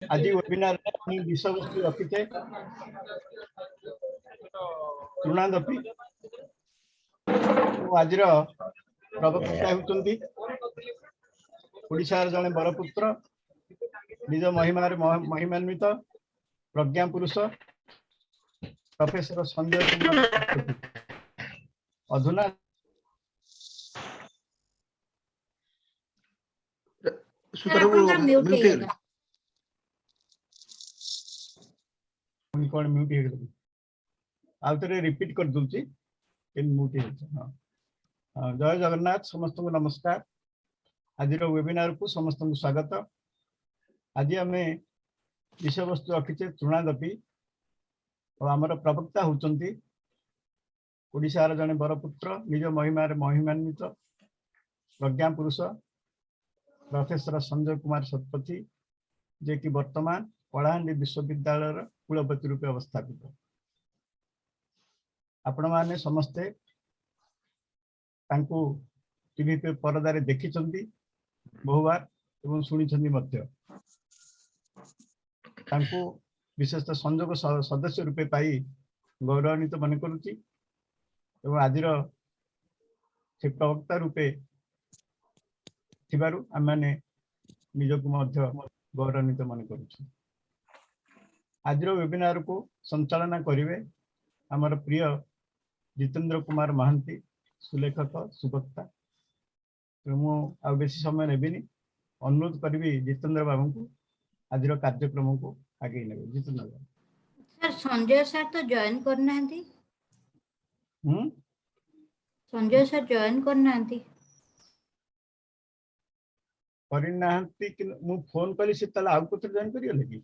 आज वेबिनार विषय वस्तु रखिथे तृणादपी आज प्रवक्ता होती ओडिशार जड़े बरपुत्र निज महिमान्वित प्रज्ञा पुरुष प्रोफेसर संजय कुमार अधुना कौन म्यूट आउे रिपीट कर दूची म्यूट हाँ जय जगन्नाथ समस्त को नमस्कार। आज वेबिनार को समस्त को स्वागत। आज आम विषय वस्तु रखीचे तृणादपी और आमर प्रवक्ता होती ओडिशार जड़े बरपुत्र निज महिमान्वित प्रज्ञा पुरुष प्रोफेसर संजय कुमार शतपथी जे कि वर्तमान कलाहांडी विश्वविद्यालय कुलपति रूपे अवस्थापित। आपण माने समस्ते तांको टीवी पे परदारे देखी बहुबार एवं शुणी विशेषतः संजोग सदस्य रूपे पाई गौरवान्वित मन करुच्ची एवं आज से प्रवक्ता रूपे थिबारु आमे निजक गौरवान्वित मन करुच्ची। आज वेबिनार को संचालना करेंगे आमर प्रिय जितेंद्र कुमार महांती सुलेखक सुवक्ता। आ बेसी समय नेबिनी अनुरोध करी जितेंद्र बाबू को आज कार्यक्रम को आगे ने। जितेंद्र सर संजय सर तो जॉइन करना संजय सर जॉइन करना मु फोन कली से तला आउ को जॉइन करियो लगी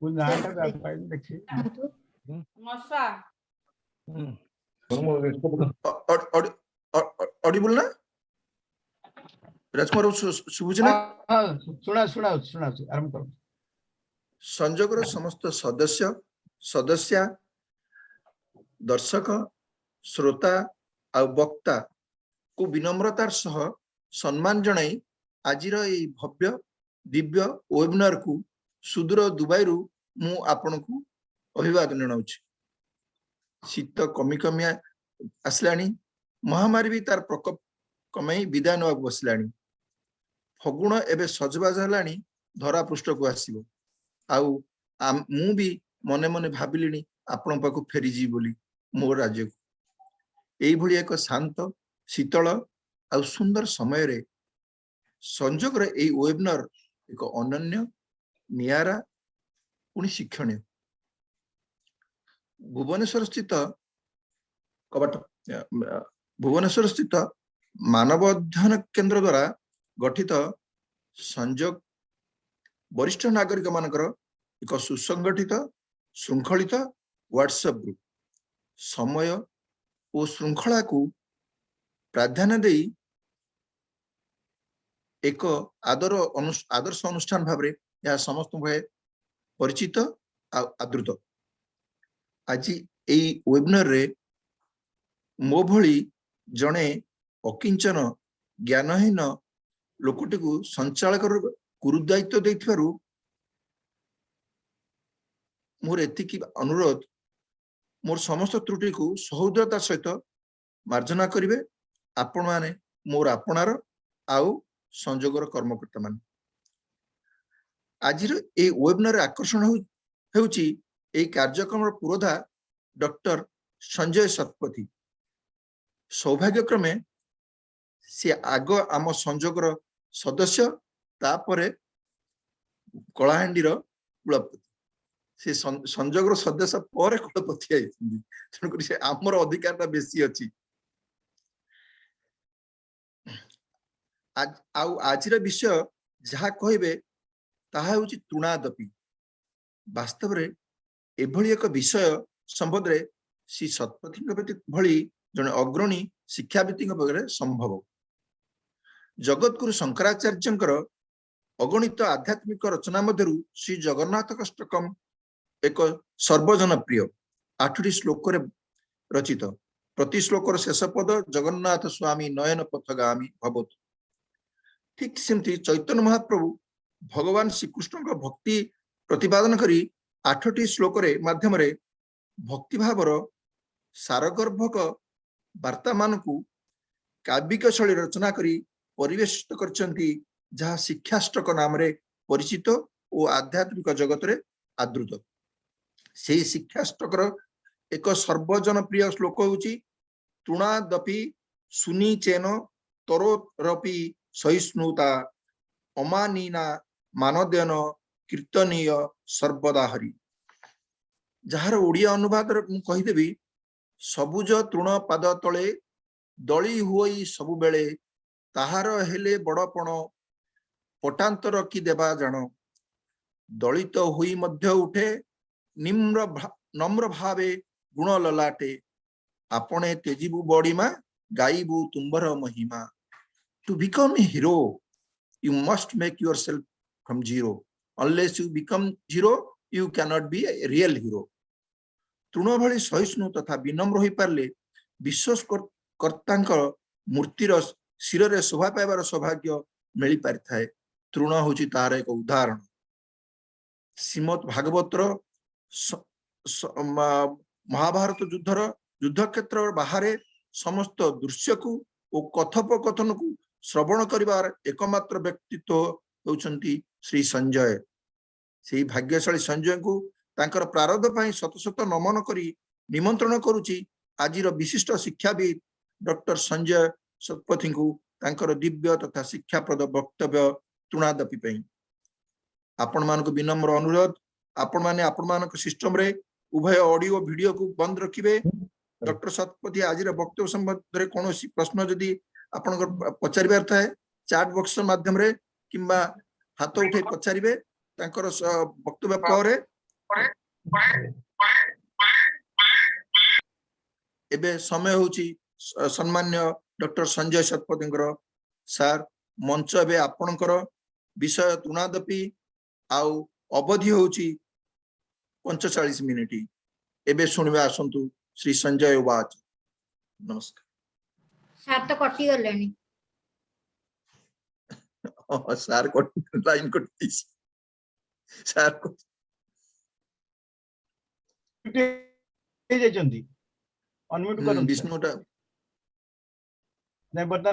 मु नाटा पाइ देखि मसा ऑडिबल ना राजकुमार सुबुज ना। हां सुना आरंभ करो। संजोगर समस्त सदस्य सदस्या दर्शक श्रोता आ वक्ता को विनम्रतार सह सम्मान जणाई आज भव्य दिव्य वेबिनार को सुदूर दुबई रु मु आपण को अभिवादन जनाउछि। शीत कमी कमी आसलानी महामारी भी तार प्रकोप कमाई विदाय नवा बसलानी। फगुण एबे सजबाज हलानी धरा पृष्ठ को आसीबो आउ मु भी मने मने भाबिलिनी आपण पाखु फेरी जी बोली मो राज्य को। एई भली एक शांत शीतल आ सुंदर समय रे संजोग रे एई वेबिनार एक अनन्य नियारा पुणी शिक्षणीय भुवनेश्वर स्थित कबाट भुवनेश्वर स्थित मानव अध्ययन केंद्र द्वारा गठित संजोग वरिष्ठ नागरिक मानकर एक सुसंगठित श्रृंखलित व्हाट्सएप ग्रुप समय और श्रृंखला को प्राधान्य दे एक आदर्श अनुष्ठान भाव में यह समस्त परिचित आदृत। आज यही वेबिनार रे मो भली जड़े अकिंचन ज्ञानहीन लोकटी को संचालक गुरुदायित्व देथिबारु मोर एतिकी अनुरोध मोर समस्त त्रुटि को सहोदरता सहित मार्जना करिवे आपण माने मोर आपणार आउ संजोगर कर्मकर्ता मान। आज ए वेबिनार आकर्षण होउची ए कार्यक्रम पुरोधा डॉक्टर संजय शतपथी। सौभाग्यक्रमे से आग आम संजोगर सदस्य तापरे कलाहांडीर कुलपति से संजोगर सदस्य पर कुलपति आइछन्ती तेणुकर से आमर अधिकार बेसी अछि। आज विषय जहा कहबे ताहा होची तृणादपी। वास्तव रे एभली एक विषय संबंध रे श्री शतपथी भली जने अग्रणी शिक्षाविद संभव। जगतगुरु शंकराचार्यंकर अगणित आध्यात्मिक रचना मध्यरु श्री जगन्नाथ अष्टकम एक सर्वजन प्रिय 8टी श्लोक रे रचित। प्रति श्लोकर शेष पद जगन्नाथ स्वामी नयन पथगामी भवतु। ठीक सेमती चैतन्य महाप्रभु भगवान श्रीकृष्ण भक्ति प्रतिपादन करी 8टी श्लोक माध्यम भक्ति भावर सारगर्भक वार्ता मानकु काव्यिक शैली रचना करी परिवेशित करछंती, जहाँ शिक्षाष्टक नाम रे परिचित और आध्यात्मिक जगत रे आदृत। से शिक्षाष्टकर एक सर्वजन प्रिय श्लोक होची तृणादपि सुनीचेन तरोरपि सहिष्णुता अमानीना मानदेन कीर्तनीय सर्वदा हरि। जार ओडिया अनुवाद कहीदेवी सबुज तृण पाद तले दली हुई सबु बेले ताहार हेले बड़पण पटांतर की देवा जान दलित हुई मध्य उठे नम्र भावे गुण ललाटे आपणे तेजिबु बड़ीमा गाइबु तुम्बर महिमा। To become a hero you must make yourself from zero, unless you become zero you can not be a real hero. तृण भली सहिष्णु तथा विनम्र होई पारले विश्वास कर्तांकर मूर्तिर शिर रे शोभा पाइबार सौभाग्य मिली पारि थाए। तृण होची तार एक उदाहरण। श्रीमद भागवतर महाभारत युद्धर युद्ध क्षेत्र बाहर समस्त दृश्य को और कथोपकथन को श्रवण करिवार एकमात्र व्यक्तित्व होउछंती श्री संजय। से भाग्यशाली संजय को तांकर प्रारब्ध पई शत शत नमन करी निमंत्रण करूची आजिर विशिष्ट शिक्षाविद डॉक्टर संजय शतपथी को तांकर दिव्य तथा शिक्षाप्रद वक्तव्य तृणादपि पई। आपण मानको विनम्र अनुरोध, आपण माने आपण मानक सिस्टम रे उभय ऑडियो वीडियो को बंद रखिबे। डॉक्टर शतपथी आजिर वक्तव्य संबंध रे कोनोसी प्रश्न जदि आपण पचारिबार थाए चैट बॉक्स माध्यम रे किंबा हाथ उठे पचारिबे तांकर वक्तव्य पर एबे समय होची सम्मान्य डॉक्टर संजय शतपथींकर। सर मंच एबे आपणकर विषय तृणादपि आउ अवधि होची 45 मिनिट। एबे सुनबे आसंतु श्री संजय उवाच। नमस्कार सार तो कटि गलेनी। सर लाइन कटि सर अनम्यूट करन विष्णुटा नै बता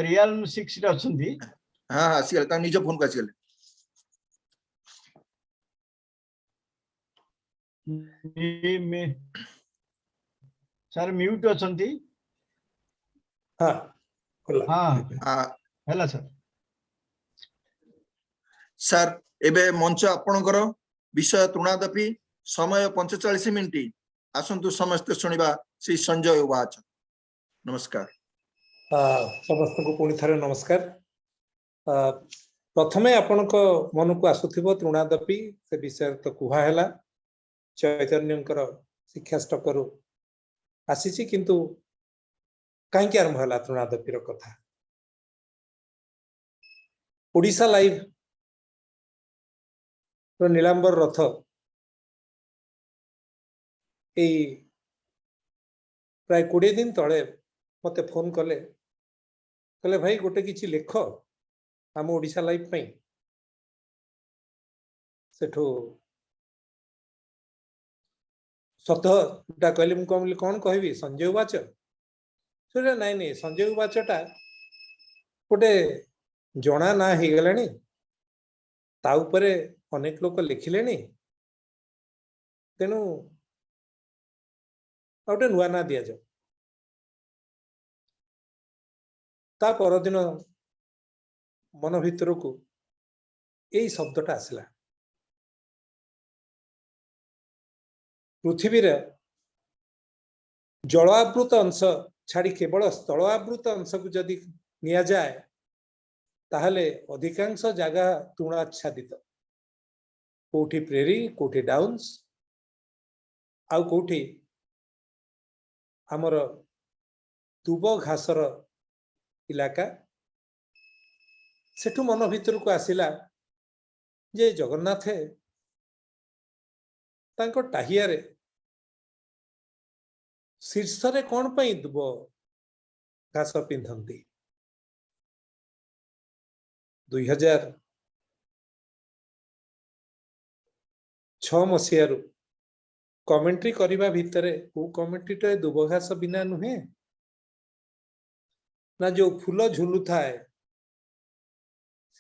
रियल 6 रे अछंती। हां हां सिगले ता निज फोन का सिगले सर म्यूट अछंती। हां हां हां हैला सर। सर एबे मंच आपणकर विषय तृणादपि समय 45 मिनिट। आसंतु समस्त सुनिबा श्री संजय उवाच। नमस्कार। समस्त को पुणी थारे नमस्कार। प्रथमे आपण को मन को आसुथिबो तृणादपि से विषय तो कुहा हैला चैतन्यंकर शिक्षाष्टकरु आसीची, किंतु काहे के आरंभ हैला तृणादपिर कथा। ओडिशा लाइव रो नीलांबर रथ ए प्राय 20 दिन तले मते फोन कले कहले भाई गोटे किछि लेख आम ओडिशा लाइव पई। सेठो सतटा कहले मु कौन कहबी संजय उवाच। सुरे नाई नहीं संजय उवाचटा गोटे जना ना ही गलानी, ता उपरे अनेक लोक लिखिलेनी, तेणु गोटे नुआ ना दिया जाओ। ता परदिन मन भितर को यही शब्दटा आसला। पृथ्वी रे जलावृत अंश छाड़ी केवल स्थलावृत अंश को जदि निया जाए ताहले अधिकांश जगह तृणाच्छादित, कोठी प्रेरी कोठी डाउन्स आउ कोठी आमर दुब घासर इलाका। सेठु मन भितर को आसिला जे जगन्नाथ तांको टाहिया रे शीर्ष रे कौन पई दुब घास पिंधंती। 2000 मसीह कमेंट्री करने भितर को कमेंट्री दुबघास बिना नुहे ना जो फूल झुलु थाए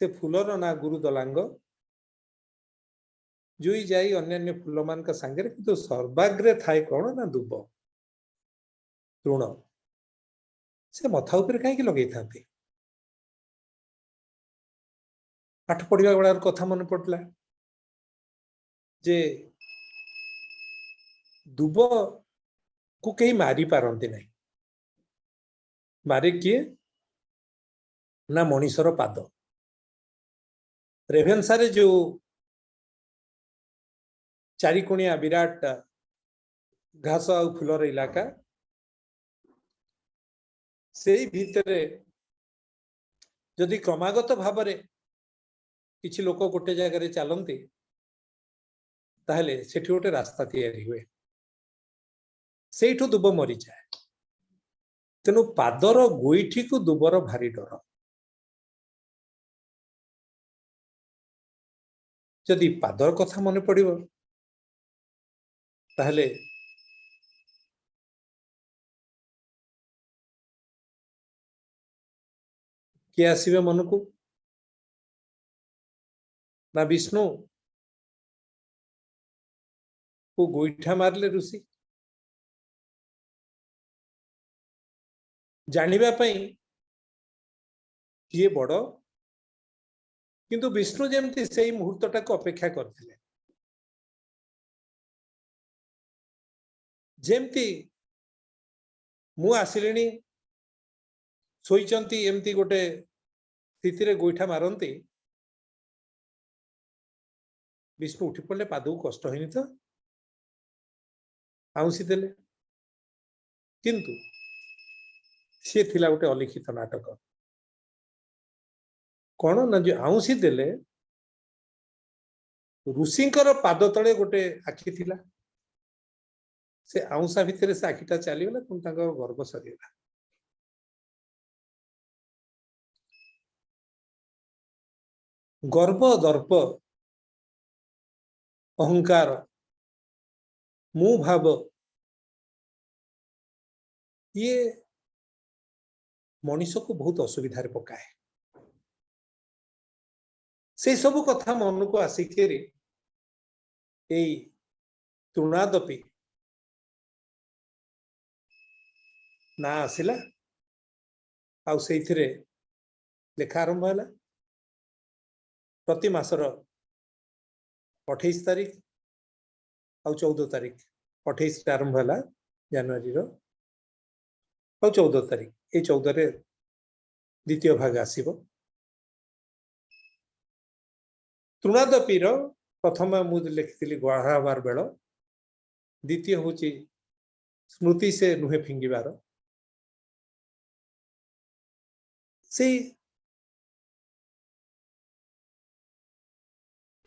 से फूलर ना गुरु दलांग जुई जाई अन्य फूल मान सांगे किंतु सर्वाग्रे थाए कौन ना दुब तृण से मथा उपर कहीं लगे था पाठ पढ़ा बेला कथा मन पड़ला जे दुब को कहीं मारी पारती नहीं मारे किए ना मनीषर पाद रेभेन्सा रे जो चारिकोणिया विराट घास आ फूलर इलाका से भितरे जदि क्रमागत भाव किछि लोक गोटे जगह चलती ताहले सेठी गोटे रास्ता तैयारी हुए सेठू दुब मरी जाए तेणु पादर गोईठी को दुबर भारी डर जदि पादर कथा मन पड़िबो ताहले किए आसीबे मन को ना विष्णु को गोईठा मारले ऋषि जानिबा पई किए बड़ किंतु विष्णु जेमती से मुहूर्तटा को अपेक्षा करथिले जेमती मु आसिलेनी सोईचंती एमती गोटे स्थिति रे गोईठा मारंती विष्णु उठी पड़े पाद को कष्ट होनी तो आउसी देले किंतु सी थिला गोटे अलिखित नाटक कौन ना जो आउसी देले ऋषिंकर पाद तले गोटे आखि थिला से आउंसा भितर से आखिटा चलीगला गर्भ सरीगला गर्व दर्प अहंकार मु भाव ये मनीष को बहुत असुविधा पकाए से सब कथा मन को आसिक तृणादपि ना आसिला आउ से लेखा आरंभ है प्रति मासर 28 तारीख आ 14 तारीख 28 आरंभ है जनवरी 14 तारीख ये 14 रे द्वितीय भाग आसीबो तृणादपीर प्रथम मुझे लिखी गढ़ाबार बेल द्वितीय हूँ स्मृति से नुहे फिंगिबार से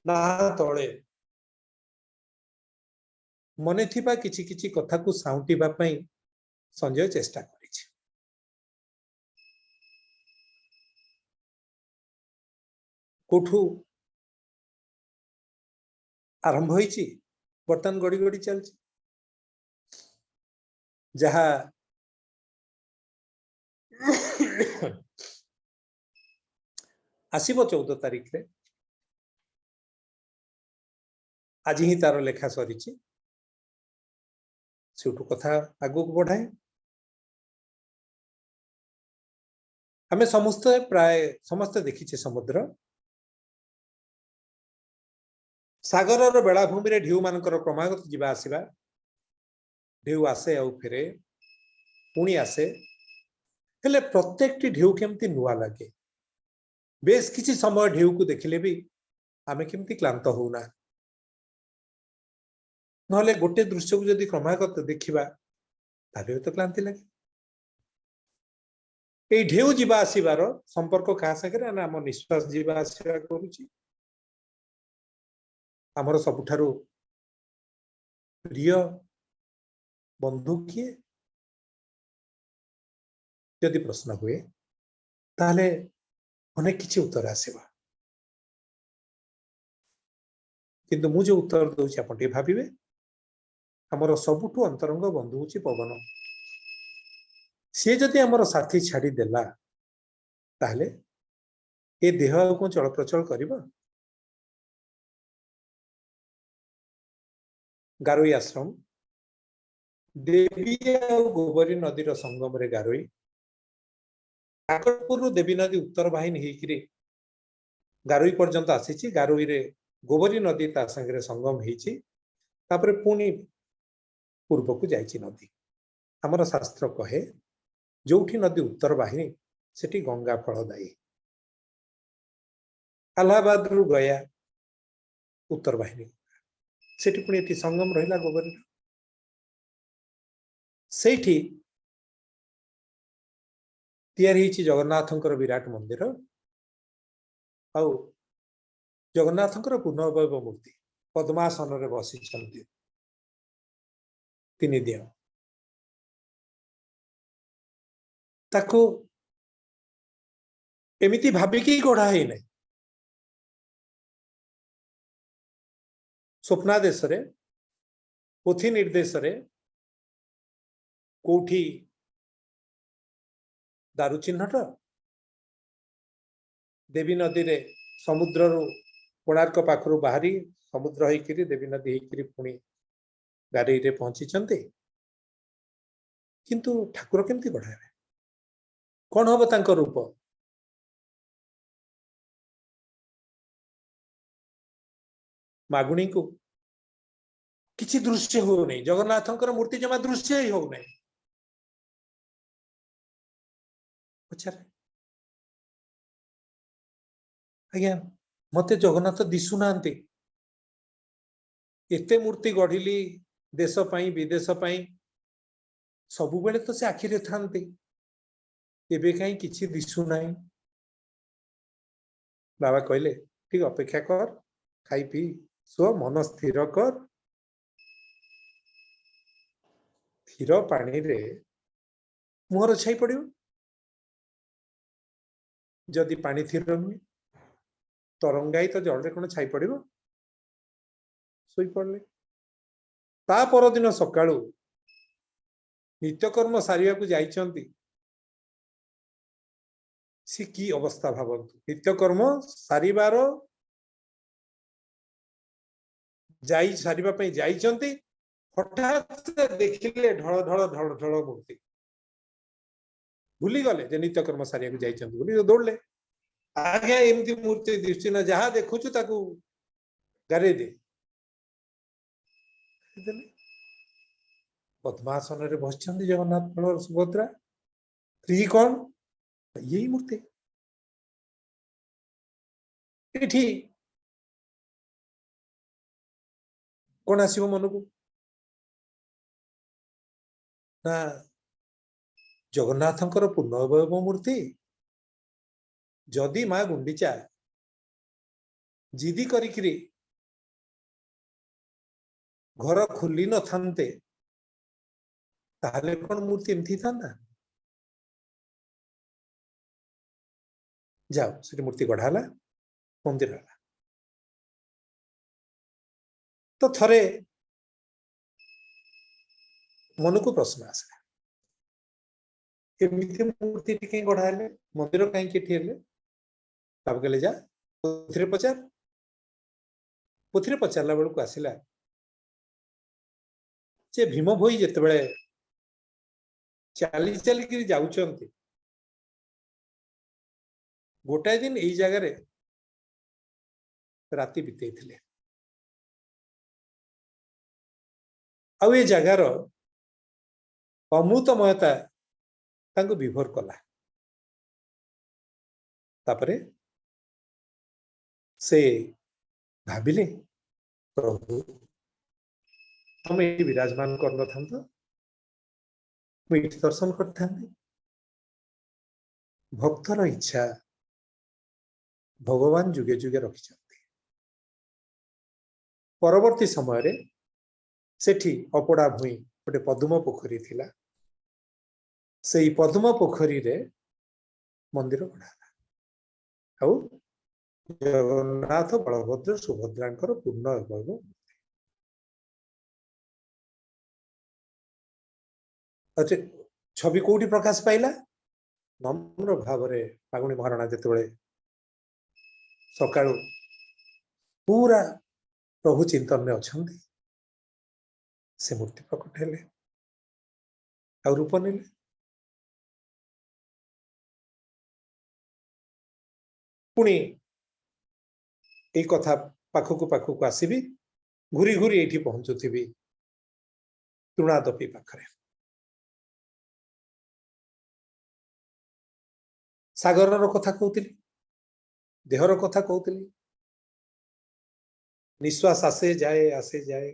ना तले मने थिबा किछि किछि कथा को साउंटिबा पई संजय चेष्टा करिछि कोठू आरंभ होइछि बर्तन गड़ी गड़ी चलछि जहा आसीबो 14 तारीख रे आज ही तार लेखा सरीछि सेठू कथा आगु को बढ़ाए हमें समस्त प्राय समस्त देखिछे समुद्र सागर बेलाभूमि रे ढेउ मानकर क्रमागत जीवा आसीबा ढेउ आसे आउ फेरे पुणी आसे हेले प्रत्येक ढेउ केमती नुआ लगे बेस किछि समय ढेउ को देखिले भी आमे केमती क्लांत होना नहले गोटे दृश्य को जदि क्रमागत देखिबा ताले तो क्लांति लगे ए ढेउ जीवा आसीबार संपर्क का संगे ना हम निश्वास जीवा आसीबा करूची आमर सबुठारु प्रिय बंधु किए यदि प्रश्न हुए ताले अनेक किछि उत्तर आसीबा किंतु मु जो उत्तर दूची आपण टे भाबिबे हमर सबुठु अंतरंग बंधु होची पवन सी जदि हमर साथी छाड़ी देला ताहले ए देह को चल प्रचल करिबा गारोई आश्रम देवी और गोबरी नदी संगम रे गारोई काकटपुर देवी नदी उत्तर वाहिनी हेकरी गारोई पर्यंत आसी गारोई रे गोबरी नदी ता संगे संगम हेची तापरे पुणी पूर्व को जाइची नदी हमर शास्त्र कहे जोठी नदी उत्तर वाहिनी सेठी गंगा फलदायी अलाहाबाद रु गया उत्तर वाहिनी सेठी पुणी एठी संगम रहिला गोबरी सेठी तैयारी हेची जगन्नाथंकर विराट मंदिर आउ जगन्नाथंकर पूर्णवैव मूर्ति पद्मासन रे बसी तीन दिन ताको एमिति भाबिकी गढ़ा ही नहीं स्वप्नादेश रे पोथी निर्देश रे कोठी दारु चिन्हट देवी नदी रे समुद्र रु कोणार्क पाखरु बाहरी समुद्र होइकरी देवी नदी होइकरी पुणी गाड़ी रे पहुंची किंतु ठाकुर केमती गढ़ावे कौन हम तांको रूप मागुणी को किसी दृश्य हो नहीं जगन्नाथंकर मूर्ति जमा दृश्य ही हो नहीं पचारे आज्ञा मते जगन्नाथ दिशु नांती एते मूर्ति गढ़िली देश पाई विदेश पाई सबु बेले तो से आखिरे थांती एबे कहीं किछि दिशु नहीं बाबा कहले ठीक अपेक्षा कर खाई पी सो मन स्थिर कर स्थिर पानी रे मुहर छाई पड़ियो जदि पानी स्थिर नुहे तरंगाई तो जल रे कोन छाई पड़ियो सोई पड़ले ता पर दिन सकाळू नित्यकर्म सारिया को जाइचंती सी की अवस्था भावन्तु नित्यकर्म सारिबार जाई सारिबा पई जाइचंती हठात देखिले ढळ ढळ ढळ ढळ मूर्ति भूली गले जे नित्यकर्म सारिया को जाइचंती भूली दौड़ले आगे एमती मूर्ति दृष्टि न जहा देखुछु ताकू गारे दे पद्मासन रे बसचंदी जगन्नाथ बलवर सुभद्रा स्त्री कौन यही मूर्ति एठी कौन आसीबो मन को ना जगन्नाथंकर पूर्णवैव मूर्ति जदि माँ गुंडीचा जिदी करिकरी घर खोली न थांते ताहले कौन मूर्ति एमती था जाओ से मूर्ति गढ़ाला मंदिर है तो थरे मन को प्रश्न आसला एमती मूर्ति कहीं गढ़ाले मंदिर कहीं कहले जा पुथी पचारला बेलू को आसला जे भीम भोई जिते बड़े चली चलिक जाउचंती गोटाए दिन यही जगह राति बिते ये जगार अमृतमयता तांको विभोर कला तापरे से भाविले प्रभु हम ये विराजमान कर न दर्शन कर भक्तर इच्छा भगवान जुगे जुगे रखी परवर्ती समय रे सेठी अपड़ा भूई गोटे पद्म पोखरी थिला सेई पद्म पोखरी रे मंदिर गढ़ा जगन्नाथ बलभद्र सुभद्रांकर पूर्ण वैभव। अच्छा छवि कोठी प्रकाश पाइला नम्र भाव रे फागुनी महाराणा जेतेबेले सकाळू पूरा प्रभु चिंतन में अछंती से मूर्ति प्रकट हेले आ रूप नेले। पुणी ए कथा पाखकु पाखकु आसीबी घुरी घुरी एठी पहुंचुथिबी तृणादपी पाखरे। सागर कथा कहूतिली देहर कथा कहूतिली निश्वास आसे जाए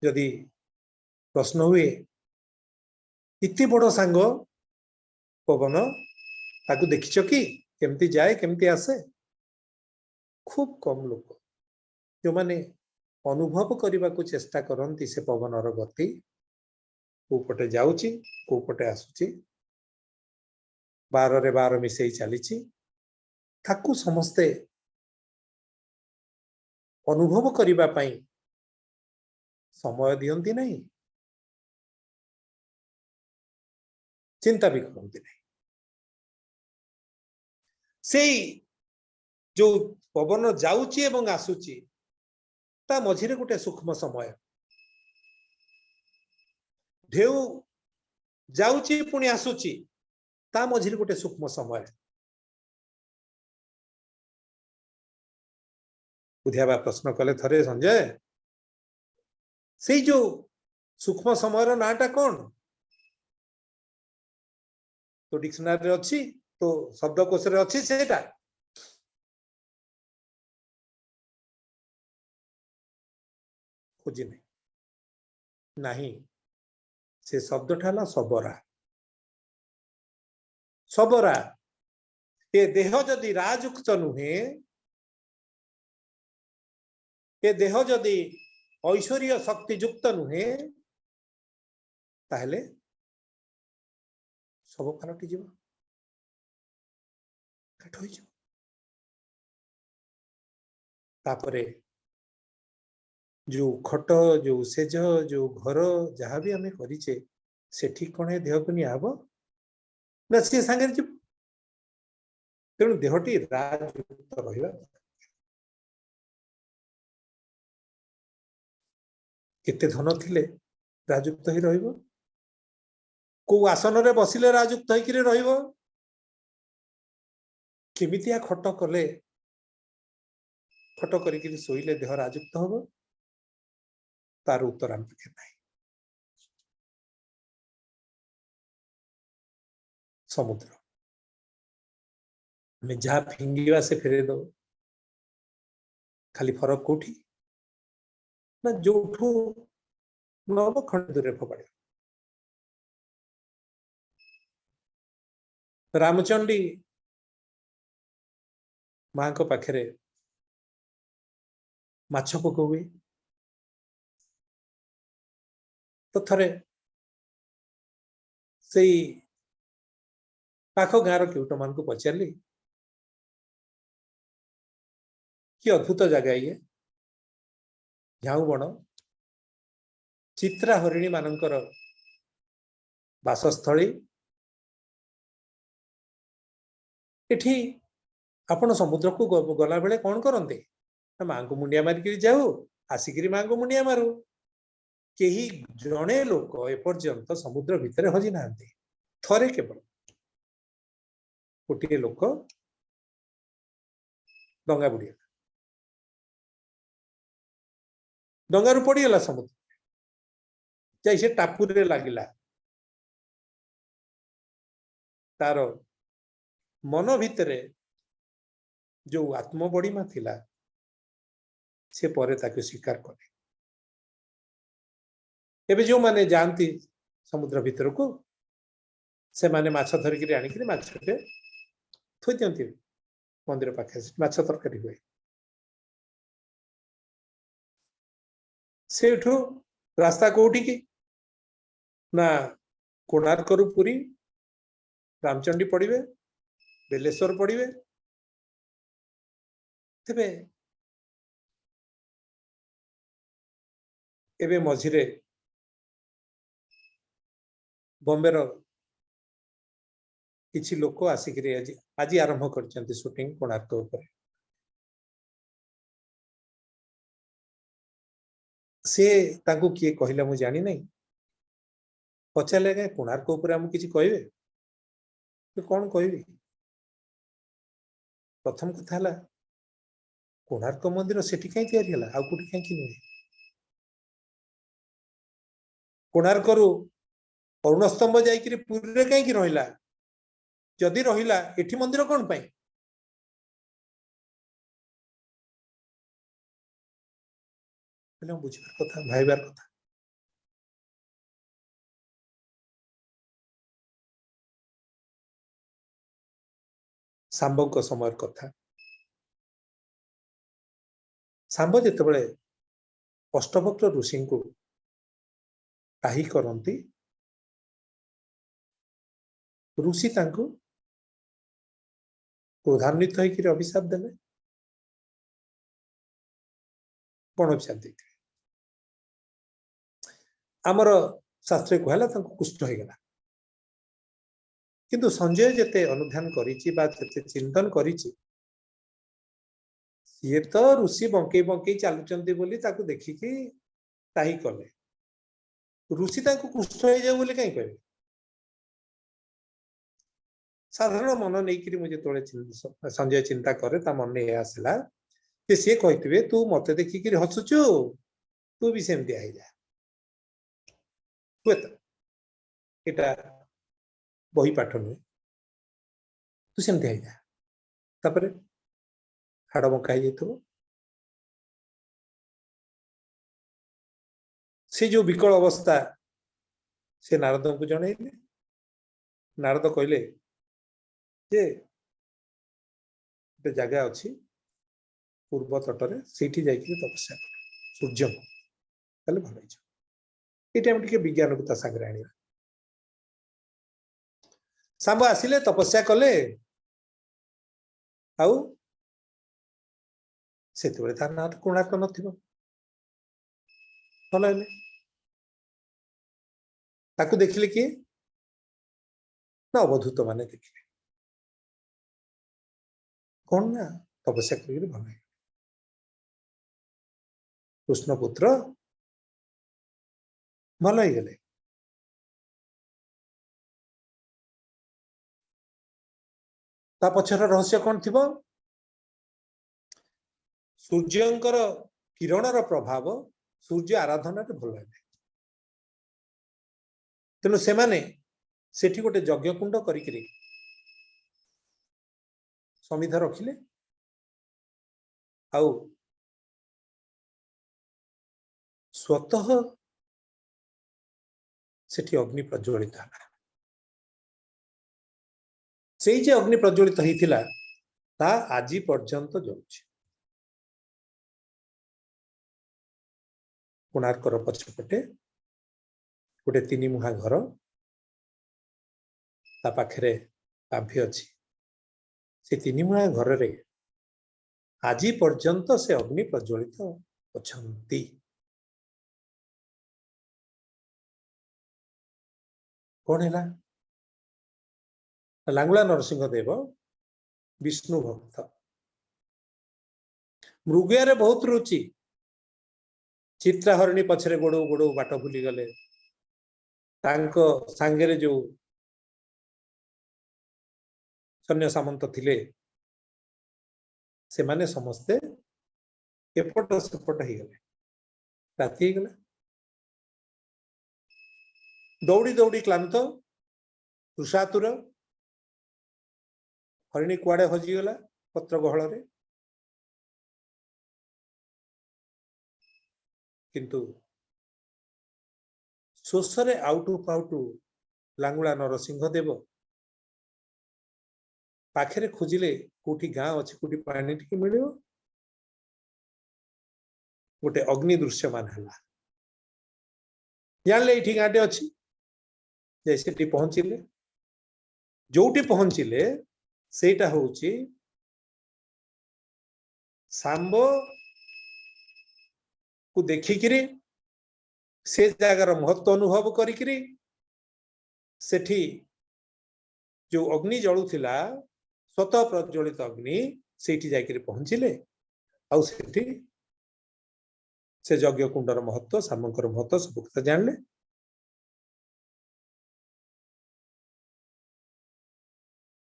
जदि प्रश्न हुए इतने बड़ सांग पवन ताकू देखिछ कि केमती जाए केमती आसे। खूब कम लोग जो माने अनुभव करने को चेष्टा करती से पवनर गति को पटे जाउची को पटे आसुची बार रे बार मिसई चलीची ताकू समस्ते अनुभव करिबा पई समय दियंती नहीं चिंता भी करती नहीं। से जो पवन जाउची एवं आसुची ता मझिरे गोटे सूक्ष्म समय ढेउ जाउची पुणी आसुची ता मझिरे गोटे सूक्ष्म समय बुझिया प्रश्न कले थरे संजय से जो सूक्ष्म समय नाटा कौन तो डिक्शनरी अच्छी तो शब्दकोश रे अच्छी सेटा खोजी नहीं से शब्द ठाला सबरा सबरा ये देह जदि राजुक्त नुहे ये देह जदि ऐश्वर्य शक्ति युक्त नुहे ताहले सब पलटि जीव काट हो तापरे जो खट जो सेज जो घर जहाँ भी आम करीचे सेठी कौन है देह को नहीं आब ना सी सांगे तेणु देहटी राजुक्त रहा केते धन थिले राजुक्त ही रहिबो को आसन रे बसिले राजुक्त होई किरे रहिबो केमितिया खट कले खट करी सोइले देह राजुक्त होबो तार उत्तर आम पाखे नहीं। समुद्र हमें जहाँ फिंगिवा से फेरे दो खाली फरक कोठी ना जोठू नब खंड दूर फोपाड़ रामचंडी मां को पाखरे माछ पक हुए तो थरे से पाख गाँव केउट मान को पचारि कि अद्भुत जगह ये झाऊ बण चित्रा हरिणी मानकर बासस्थली एठी आपण समुद्र को गला बेले कौन करते मां को मुंडिया मारिक जाऊ आसिक मां को मुंडिया मारू केही जणे लोक एपर्यंत समुद्र भितर हजि ना थरे केवल गोटे लोक डंगा बुड़ीगला डंगारू पड़ीगला समुद्र जाई से टापुर रे लागिला तार मन भितरे जो आत्मबड़ीमा थिला से परे ताके स्वीकार करे। एबे जो माने जानती समुद्र भीतर को से माने माछ धरिक आनिक माछटे थोई दियंती मंदिर पाखे माछ तरकारी हुए सेठू रास्ता कोठी की ना कोणार्क रु पुरी रामचंडी पड़िबे बेलेश्वर पड़िबे तेबे एबे मझिरे बॉम्बे रो किछि लोक आसिकरी आज आरंभ करछन्ति शूटिंग कोणार्क ऊपर से तांको किए कहिला मु जानि नै पचाले के कोणार्क ऊपर हम किछि कहबे तो कोन कहबी प्रथम कथा हला कोणार्क मंदिर सेठी काई तयारी हला आ कुटी काई कि नै कोणार्क रु अरुण स्तंभ जाइकरी पुरी रे काई कि रहिला जदि रहिला एठी मंदिर कोन पाई पहले बुझबार कथा भाईबार कथा सांबक समय कथा सांब जेतेबेले अष्टभक्त ऋषि को ताही करंती ऋषि तांको क्रोधान्वित होकर अभिशाप देले कौन अभिशाप देते आमर शास्त्र कहला तांको कुष्ठ हो गला किंतु संजय जेते अनुध्यान करिछि बा जेते चिंतन करिछि ये तो ऋषि बंकई बंकई चलुचंती बोली ताको देखिकी ताही कले ऋषि ताको कुष्ठ हो जाय बोली काई कहबे साधारण मन नहीं कि मुझे तोड़े संजय चिंता करे ता मन में आसला जे से कहथिबे तू मते देखि कि हसुचु तू भी सेमती आइ जा हुएत एटा बही पाठ नु तू सेमती आइ जा तापरे हाड़ बंका ही जेतो से जो विकल अवस्था से नारद को जणैले नारद कहले जे जगह अच्छी पूर्व तटरे सेठी जाइकि तपस्या कर सूर्य ताले भल ये विज्ञान को सागर आने सांब आसिले तपस्या कले आउ से तार ना तो कोणार्क नथिबो भल हेले ताकू देखिले कि ना अवधूत माने देखिले कौन ना तपस्या कर भल कृष्ण पुत्र भल हो गले ता पछर रहस्य कौन थिबो सूर्यंकर किरणर प्रभाव सूर्य आराधना भल है तेणु से माने सेठी गोटे यज्ञ कुंड करिकरी समिधा रखिले आउ स्वतः सेठी अग्नि प्रज्वलित है से जे अग्नि प्रज्वलित होइथिला ता आजी पर्यंत जाउछि कोणार्कर पछपटे गोटे 3 मुहा घर ता पाखरे काव्य अछि से 3 मुहा घर रे आजी पर्यंत से अग्नि प्रज्वलित अछंती कौन है लांगुला नरसिंह देव विष्णु भक्त मृगया बहुत रुचि चित्राहरणी पछरे गोड़ो गोड़ो बाट भूली गले सांगे जो सैन्य सामंत थिले से माने समस्ते एपट सेपट हो गले राति हो गला दौड़ी दौड़ी क्लांत तुषातुर हरिणी कुआड़े हजिगला पत्र गहल किंतु शोषरे आउटु पाउटु लांगुला नरसिंह देव पाखे खोजिले कोठी गाँ अच्छे कोठी पानी टी मिल गोटे अग्नि दृश्यमान है जानले ये गाँटे अच्छी जैसे पहुंचले जोटी पहुंचले सेटा होची सांबो को देखिकिरी से जगार महत्व अनुभव करिकिरी सेठी जो अग्नि जलुथिला स्वतः प्रज्वलित अग्नि सेठी जाइकिरी पहुंचिले आउ सेठी से यज्ञ कुंडर महत्व सामंकर महत्व सब कथा जानले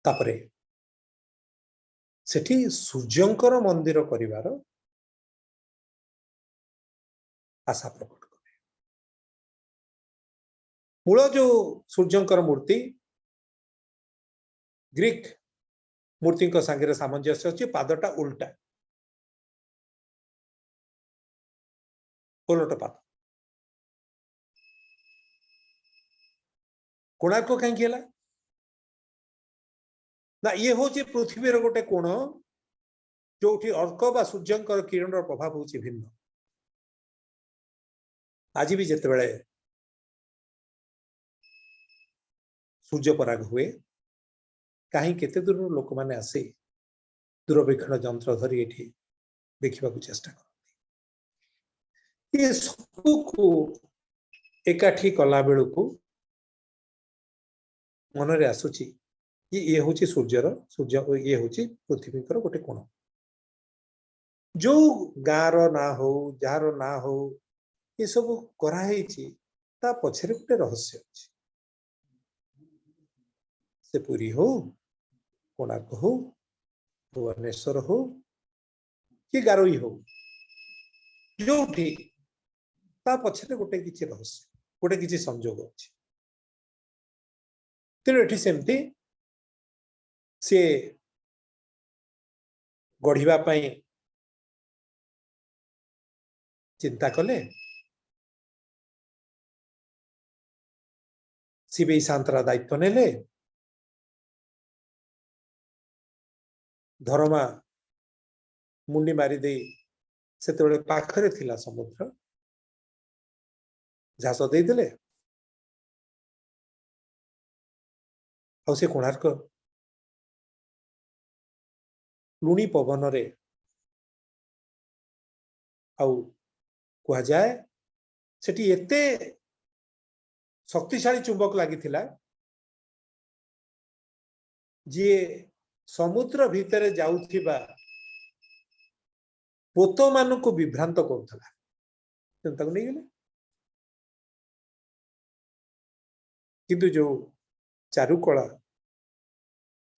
तापरे सेठी सूर्यंकर मंदिर करिवार आशा प्रकट करे मूल जो सूर्यंकर मूर्ति ग्रीक मूर्ति सांगे सामंजस्य अच्छी पादटा उल्टा ओलट पाद कोणार्क कहीं ना ये हूँ पृथ्वी गोटे कोण जो अर्क बा सूर्यंकर किरण प्रभाव हूँ भिन्न आज भी जिते सूर्य पराग हुए कहीं केते दूर लोक माने आसे दूरवीक्षण यंत्र धरी एठी देखा चेष्टा करते ये सबू को एकाठी कला बेलू को मनरे आसुची ये हूँ सूर्यर सूर्य ये हूँ पृथ्वी गोटे कोण जो गाँव ना हो जार ना हो ये सब कराई ता पछरे गोटे रहस्य अच्छी से पुरी हो कोणार्क हो भुवनेश्वर हो कि गारोई हो जो ता पछरे गोटे किछि रहस्य गोटे किछि संयोग अच्छी तेणु एठी सेमती सी गढ़िबा पई चिंता कले सिबे शांतरा दायित्व नेले धर्मा मुंडी मारी दे सेते पाखरे थिला समुद्र झास दे देले और से कोणार्क लुणी पवन रे आउ कह जाए सेठी एते शक्तिशाली चुंबक लगी जी समुद्र भितर जाउथिबा पोत मान को विभ्रांत करुला नहीं गले किंतु जो चारुकला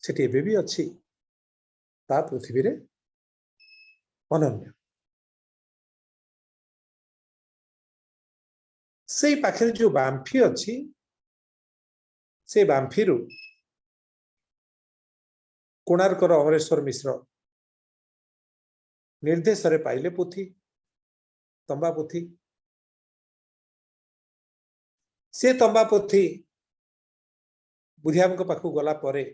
सेठी एबे भी अच्छी ता पृथ्वी रे अनन्य से पाखे जो बांफी अच्छी से बांफी रु कोणार्कर अमरेश्वर मिश्र निर्देश रे पाइले पोथी तंबा पोथी से तंबा पोथी बुधियाम पाखु गला परे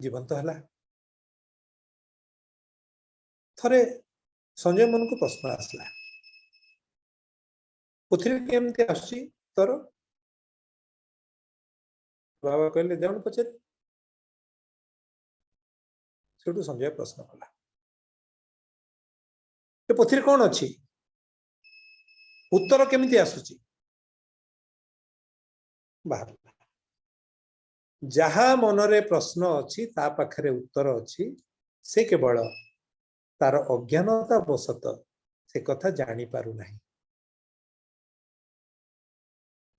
जीवंत है थरे संजय मन को प्रश्न आसला पोथी केमती आसी तोर बाबा कहले जाऊन पचार सेठू संजय प्रश्न कला पोथी कौन अच्छी उत्तर केमिति आसुची बाहर जहा मनरे प्रश्न अच्छी ता पाखरे उत्तर अच्छी से केवल तार अज्ञानता बसत से कथा जानी पारु नहीं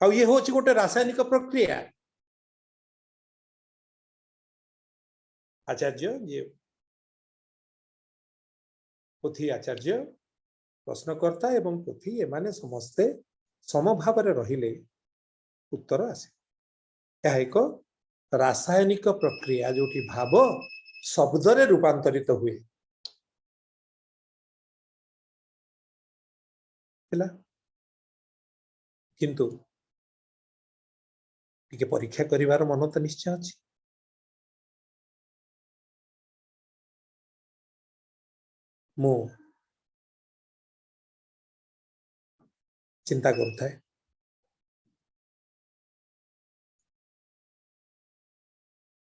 आ ये होची गोटे रासायनिक प्रक्रिया आचार्य ये पोथी आचार्य प्रश्नकर्ता एवं पोथी एमाने समस्ते समभाव रहिले उत्तर आसे यह एक रासायनिक प्रक्रिया जो भाव शब्द रे रूपांतरित हुए किंतु टिके परीक्षा करिवार मन तो निश्चय अछि मु चिंता करता है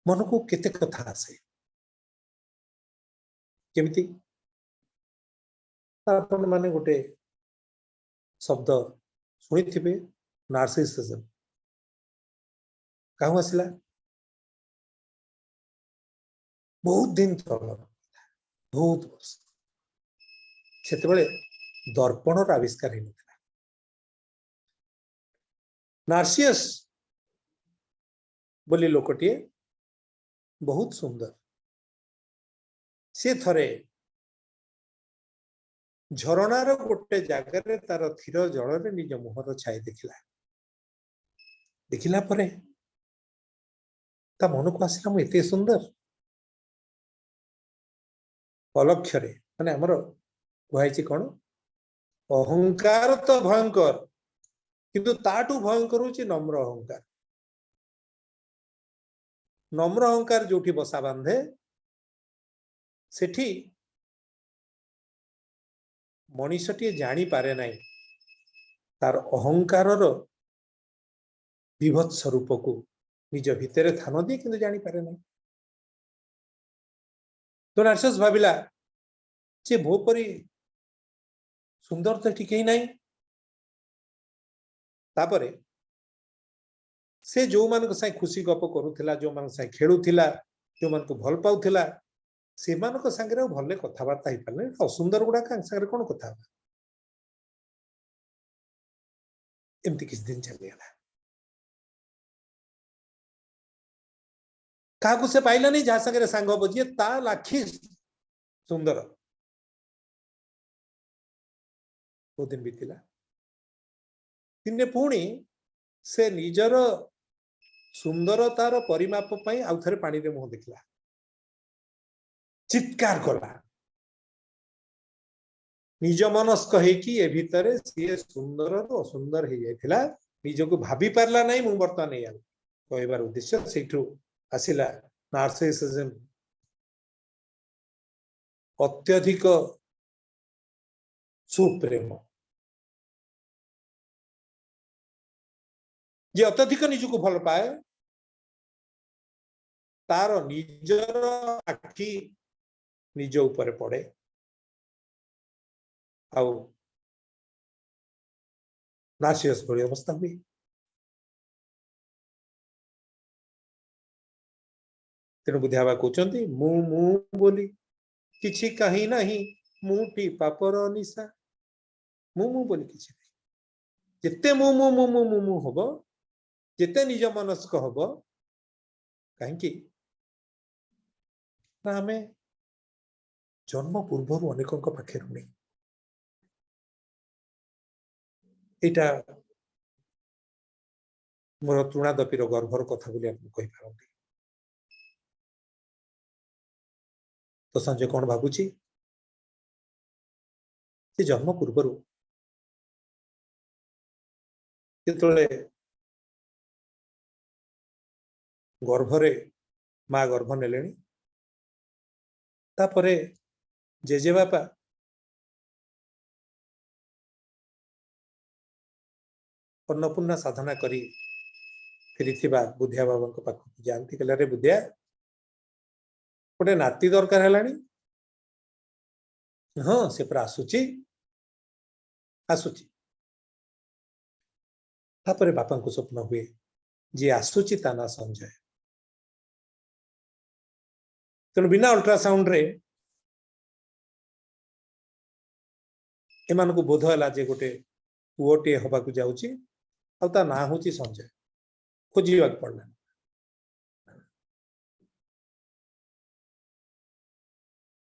मन को केते कथा आसे केमिति आपण माने गोटे शब्द शुणी नार्सिसिज्म कहूँ आसला बहुत दिन तल बहुत वर्ष से दर्पण आविष्कार हो नार्सियस बोली लोकटीए बहुत सुंदर से थरे झरणार गोटे जगार तार थीर जल निज मुहर छाई देखिला परे ता मन को आसला मुझे सुंदर अलक्ष्य माने हमर कहै कौन अहंकार तो भयंकर किंतु ताटू भयंकर होची नम्र अहंकार नम्र अहंकार जोठी बसा बांधे सेठी मनीषटी जानी पारे नहीं तार अहंकार विभत्स रूप को निज भितर थान दिए किंतु जानी पारे नहीं तो नार्सिसस भाविला जे भो परी सुंदर तो ठीक ही नहीं तापरे से जो मान साई खुशी गप करूला जो मान साई खेलुला जो मान को भल पाउला से मान संगे भले कथबार्ता हो पारे असुंदर गुड़ा सागर कौन कथा एमती किस दिन चलीगला क्या से पाइला नहीं जहाँ सागर सांग हम जी ता लाखी सुंदर वो दिन बीतला दिने पुणी से निजर सुंदरतार परिमाप आउ थे पानी रे मुह देखला चित्कार कला निज मनस्क होगी ए भितर सी सुंदर असुंदर हो जाता निज को भाभी पारला नहीं मु बर्तमान नहीं कहबार उद्देश्य से आसला नार्सिसिज्म अत्यधिक सुप्रेम जे अत्यधिक निजको भल पाए तार निजर आखि निज ऊपर पड़े आउ नार्सिसस भली अवस्था हुई तेणु बुझावा कहते मु बोली किछि कहीं नहीं मुटी पापर निशा मु बोली किछि नहीं जिते मु हम जिते निज मनस्क हम कहीं ना आम जन्म पूर्व अनेक पाखे ऋणी यहाँ मोर तृणादपीर गर्भर कथा बोली कही पारती तो संजय कौन भावुची जन्म पूर्व गर्भरे माँ गर्भ नेले तापरे जेजे बापा अन्नपूर्णा साधना करी फिरिथिबा बुधिया बाबा पाखक जाती कहला रे बुधिया गोटे नाती दरकार है हाँ से पूरा आसुची तापरे बापा को स्वप्न हुए जी आसुची ता ना संजय तेणु बिना अल्ट्रासाउंड रे एमान को बोध है जे गोटे पुओटे हवा को जाऊची आ ता ना होची संजय खोजा पड़ना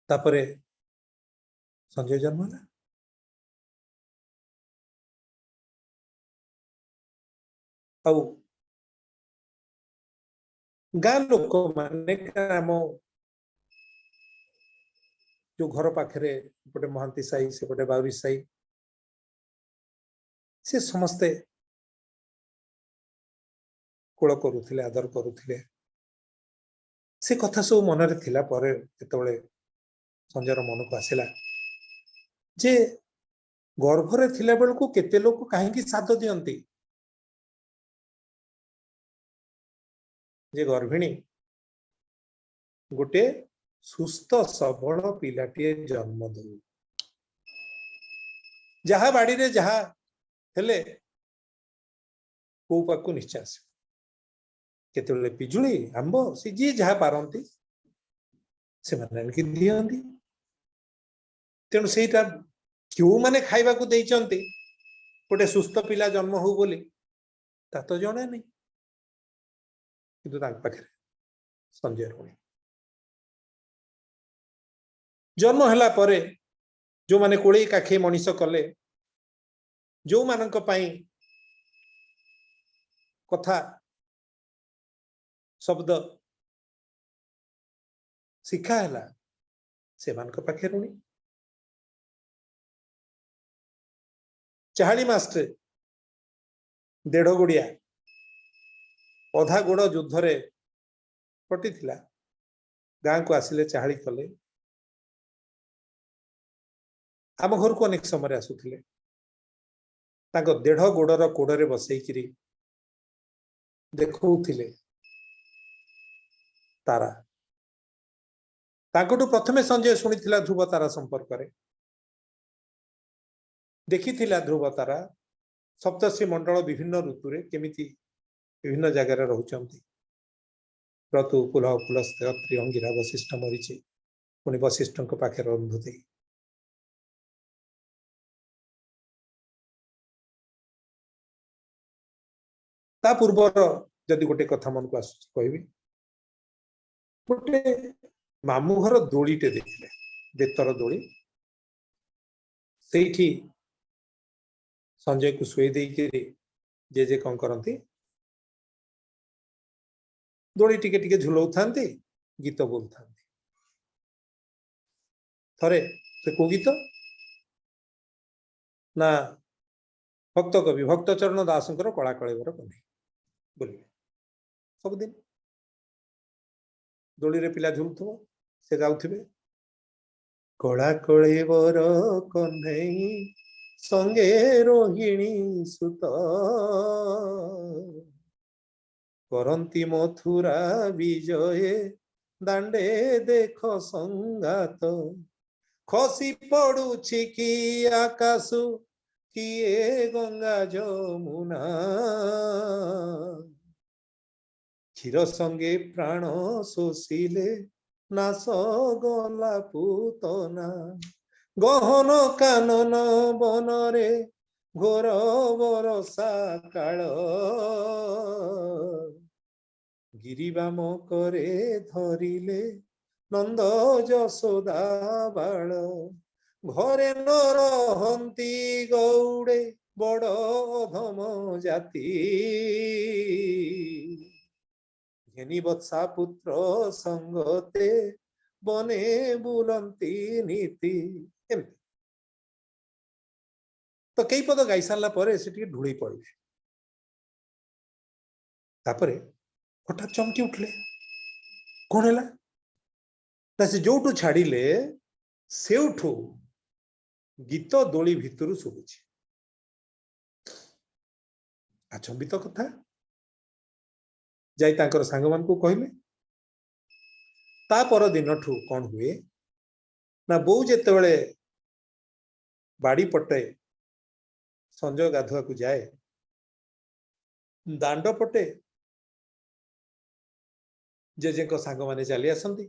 तापरे संजय जन्म है गाँ लोक माने आम जो घर पाखे पटे महांती साई से पटे बाउरी साई से समस्ते कूल करुले आदर करुले से कथा सब मन रे थिला परे जेतबेले संजयर मन को आसला जे गर्भरे थिला बेलू केते लोक कहीं साध दियंती जे गर्भिणी गोटे सुस्थ सबल पिलाटीए जन्म दऊ जहा बाड़ी रे जहा हेले को पाकू निश्चय आसे केतेबेले पिजुली आंब से जी जहा पारंती से माने दियंती तेणु सेटा क्यों माने खाइबा को देइचंती गोटे सुस्थ पिला जन्म हो बोली ता तो जणे नहीं किंतु तांक पाखरे संजय रुणी जन्म हला परे जो माने कोळे काखे मनीष कले जो मानक पई कथा शब्द शिक्षा हला से मानक पाखे रुणी चाहाड़ी मास्टर 1.5 गुड़िया अधा गोड़ युद्ध रे कटी थिला गाँ को आसिले चाहाड़ी कले आम घर को अनेक समय आसुथिले तांको 1.5 गोड़र कोड़रे बसैकिरी देखौथिले तारा तांकोटु प्रथमे संजय शुनिथिला ध्रुव तारा संपर्क रे देखिथिला ध्रुव तारा सप्तर्षि मंडल विभिन्न ऋतु रे केमिति विभिन्न जगह रहउचंती क्रतु कुलह पुलस्त्य अत्रि अंगिरा वशिष्ठ मरीचि पुनि वशिष्ठ पाखे रंधुते ता पूर्वर जदि गोटे कथा मन को आस कहबी गोटे मामू घर दोलीटे देखिले बेतर दोली सेठी संजय को शुई देके जे कौन करती दोली टिके टिके झुलाउ थांती गीत बोल थांती थरे से को गीत ना भक्त कवि भक्त चरण दासंकर कला कलेवर कन्हई बोलिए सबदिन दोली रे पिला झुलुथबो से गाउथिबे कला कलेवर कन्हई संगे रोहिणी सुत करंती मथुरा विजये दांडे देख संगात खसी पड़ुछि कि आकाशु किए गंगा जमुना क्षीर संगे प्राण शोषिले नाश गला पूतना गहन कानन बनरे घोर बरसा काल गिरिबाम करे धरिले नंद जसोदा बाल घरे न रहंती गौड़े बड़ अधम जाति घेनी बत्सा पुत्र संगते बने बुलंती नीति एमती तो कई पद गाई सारा पर ढूड़ी पड़े तापरे हठात चमकी उठले कौन है से जो छाड़िले सेउठू गीत दोली भितर शुभुची आचंबित कथा जाई तांकर सांग मान को कहले ता पर दिन ठू कौन हुए ना बो जेते बळे बाड़ी पटे संजय गाधुआ को जाए दांड पटे जेजे को सांग माने चली आसंती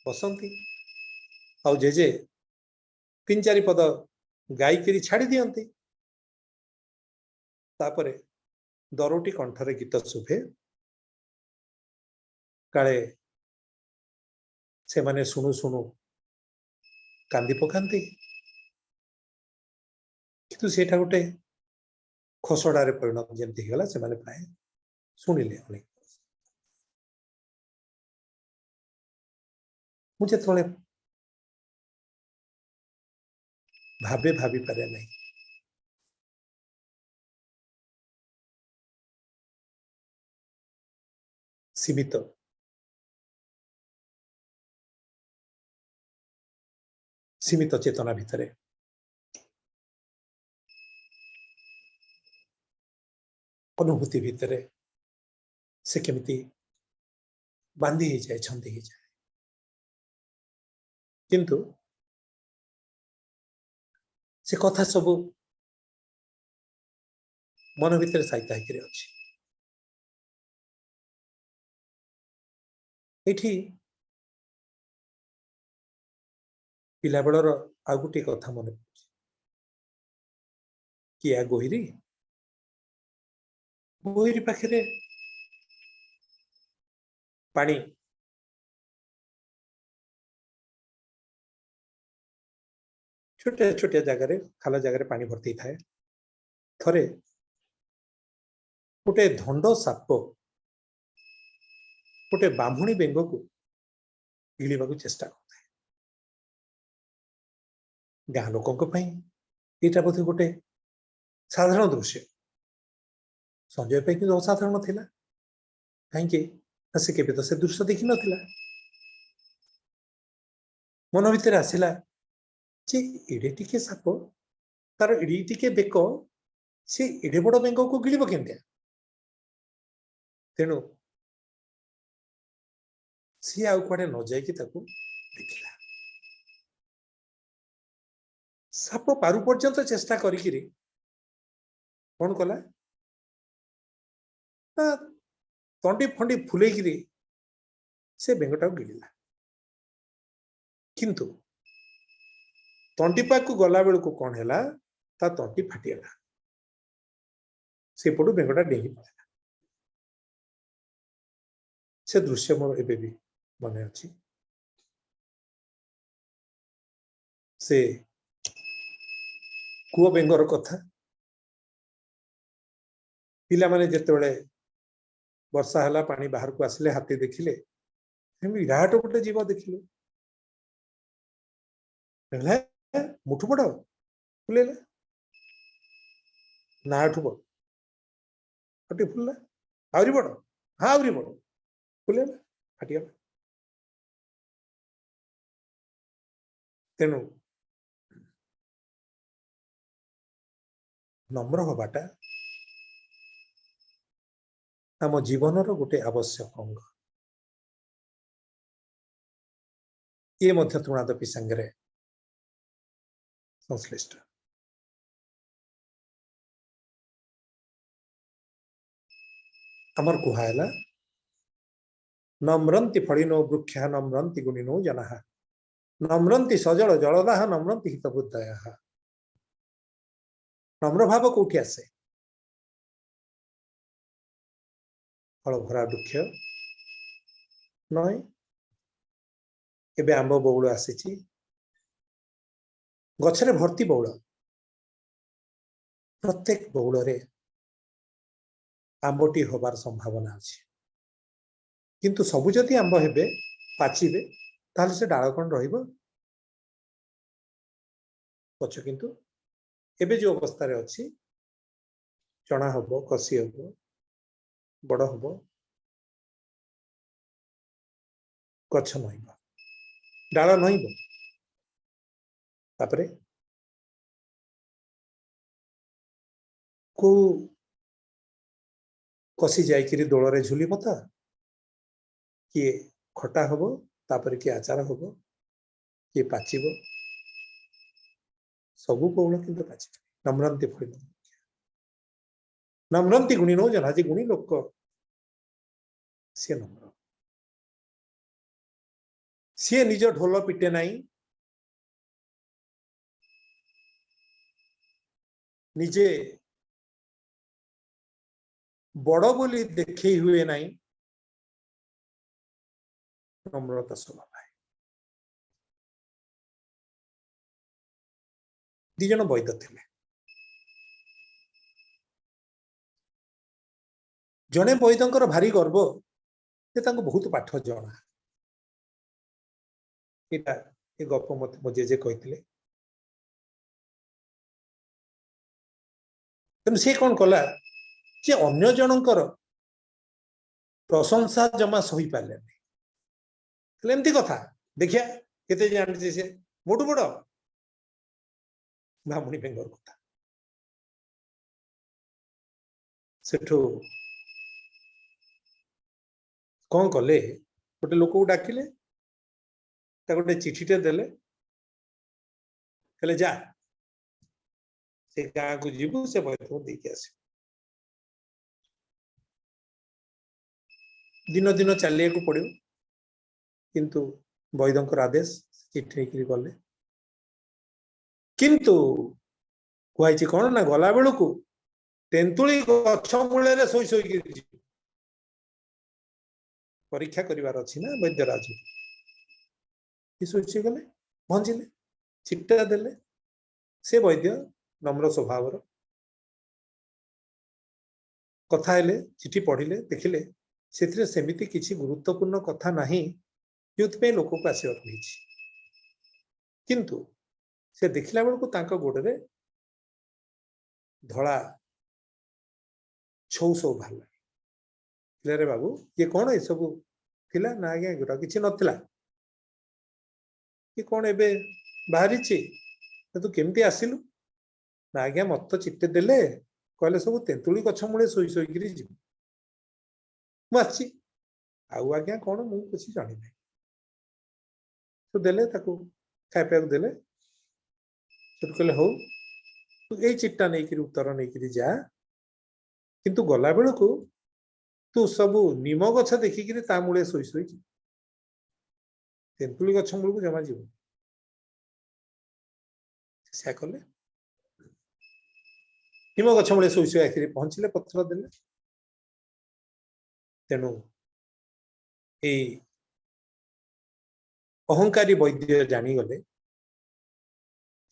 बसंती आउ जेजे 3-4 पद गाई करी छाड़ी दियंती तापरे दरोटी कंठरे गीत शुभे काले से माने सुनु सुनु कांदी पकांती किंतु सेटा गोटे खसड़ारे परिणत जेमती गला से माने प्राय सुनिले अनेक मुझे थोड़े भावे भाभी पारे नहीं सीमित सीमित चेतना भितरे अनुभूति भितरे से केमिति बांधी ही जाए छंदी ही जाए किंतु से कथा सब मन भीतर साइता होकर अच्छी एठी पिला बेलर आ गोटे कथा मन किया गोहिरी गोहिरी पाखे पानी छोटे छोटे जगह खाल जगह पानी भर्ती थाए थरे गोटे धंड साप गोटे बामुणी बेंग को गिलिबा को चेष्टा करता गाँ लोकों यहाँ बोधे गोटे साधारण दृश्य संजय पे कि असाधारण थिला कहीं से केबे तो से दृश्य देखि नथिला मन भीतर आसिला जे एडे टिके साप तार एडी टिके बेक से एडे बड़ बेंग को गिलिब केंतिया तेणु सी आउ कुआडे न जाइकी ताकू देखिला साप पारु पर्यंत चेष्टा करिकिरी कौन कला तंडी फंडी फुलेकिरी से बेंगटा गिलिला किंतु तंटी पाक गला बेल को कौन है ता तंटी फाटीगला से पटू बेंगटा डेही पड़ा से दृश्य मोर एबे भी मन अच्छी से कुओ बेंगर कथा पिला माने जेतेबेले वर्षा हला पानी बाहर को आसिले हाथी देखिले विराट गोटे जीव देखिले मुठु बड़ फुलेला ना उठुब फटी फुलला आवरी बड़ हाँ आवरी बड़ फुलेला फाटीगला तेणु नम्र हवाटा आम जीवनर गोटे आवश्यक अंग ये मध्य तृणादपी संगे संश्लिष्ट अमर कुहायला नम्रंति फलिनो वृक्षा नम्रंति गुणिनो जनः नम्रंति सजल जलदाह नम्रंति हितबुद्धयः नम्र भाव कौटी आसे फल भरा वृक्ष नय एबे आंब बौल आसी गछरे भर्ती बौल प्रत्येक बौल रे आंबटी होबार संभावना अच्छी किंतु सबु जदि आंब हेबे पाचिबे ताले से डाल कौन रहिबो गछ किंतु एबे जो अवस्था रे अच्छी चना हबो कसी हबो बड़ हबो गछ नहिबो डाल नहिबो तापरे को कसी जाइकिरी दोल रे झुली मता किए खटा हबो तापरे किए आचार हबो किए पाचिबो सबु कौन किंतु पाची नम्रंति फल नम्रंति गुणी नो जना जी गुणी लोक सी नम्र सी निज ढोल पिटे नहीं निजे बड़ बोली देखे हुए नहीं नम्रता स्वभाव है दी जन वैद्य थे जड़े वैद्यंकर भारी गर्व से बहुत पाठ जना ये गप मत मो जेजे कहते तेणु से कौन कला जे अन्य जनकर प्रशंसा जमा सही पारे एमती कथा देखिया केते जानते से मोटू बड़ ब्राह्मणी बेंगर कथा सेठू कौन कले गोटे लोक को डाकिले गोटे चिठीटे देले कहले जा से गाँ को जीवु से वैद्य को देके आस दिन दिन चलिया को पड़ो किंतु वैद्यंकर आदेश चिठी गले किंतु कहुई कौन ना गला बेलू तेंतुली गछ मूल शोई शोक परीक्षा करिवार अछि ना वैद्यराज शोची गले भंजिले चिट्टा देले से वैद्य नम्र स्वभाव कथा हेले चिठी पढ़िले देखिले से सेमिति किछि गुरुत्वपूर्ण कथा नहीं युद्धपे लोक को आसवा किंतु से देखला बेलू तांको गोड़े धला छौ सब बाहर रे बाबू ये कौन ये सब थिला ना आज्ञा गोटा किछि नथिला कि कौन एबे बाहरी तू केमती आसिलु ना आज्ञा मत तो चिट्टे देले कहले सब तेंतुली गछ मूले शोई शोकरी जी मुझी आउ आज्ञा कौन मु कुछ जानी नहीं तो देले ताको खाइपा देले कहले हो तू यही चिट्टा नहीं उत्तर नहीं जा किंतु गला बेलू तू सबू निम गछ देखिकी ता मूले शोई शोक तेंतुली गछ मूल को जमा जीव से कले निम गछ मूले शोई शोई आखिर पहुंचले पत्थर देले तेणु अहंकारी वैद्य जानीगले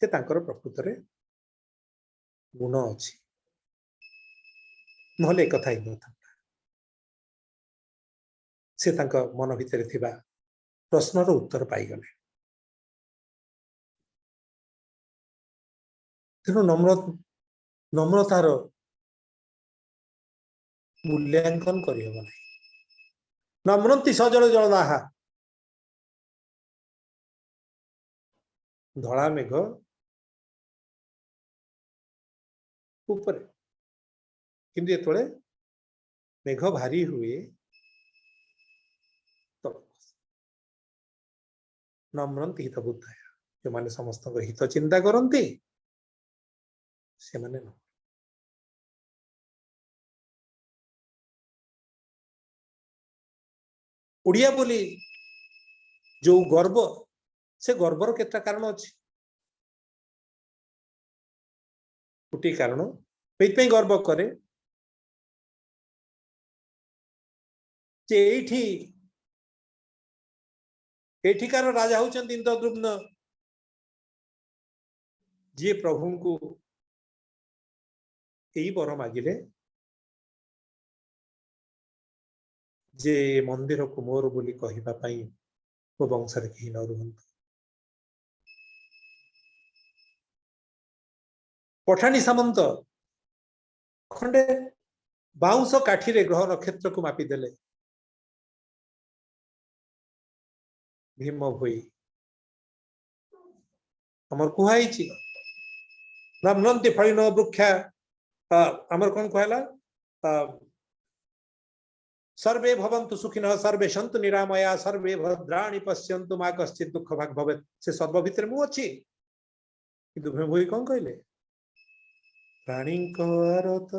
से तांकर प्रकृत रे गुण अच्छी नहले कथा ही न था से तांका मन भितर थिबा प्रश्नर उत्तर पाईगले तेणु नम्रतार मूल्यांकन करहब ना नम्रंती सजल जलदाहा धड़ा मेघ ऊपर किंतु ये मेघ भारी हुए तो नम्रंती हित बुद्धाय जो माने समस्त हित चिंता करती से माने न उड़िया बोली जो गर्व से गर्वर केता कारण अच्छी गोटे कारण ये गर्व करे जे एठिकार राजा होचंती इंद्रद्युम्न जी प्रभु को यही वर मागिले जे मंदिर को मोर बोली कहिबा पई वो वंशर कहीं न रुहंतु पठाणी सामंत खंडे बाउंस काठी रे ग्रह नक्षत्र को मापी देले भीम भोई अमर कुहाई नम्रंती फलिन वृक्षा अमर कौन कहला सर्वे भवन्तु सुखिनः सर्वे सन्तु निरामया सर्वे भद्राणि पश्यन्तु मा कश्चित् दुःख भाग भवेत् से सर्व भितर मु अछि किंतु भीम भोई कौन कहले प्राणी आरत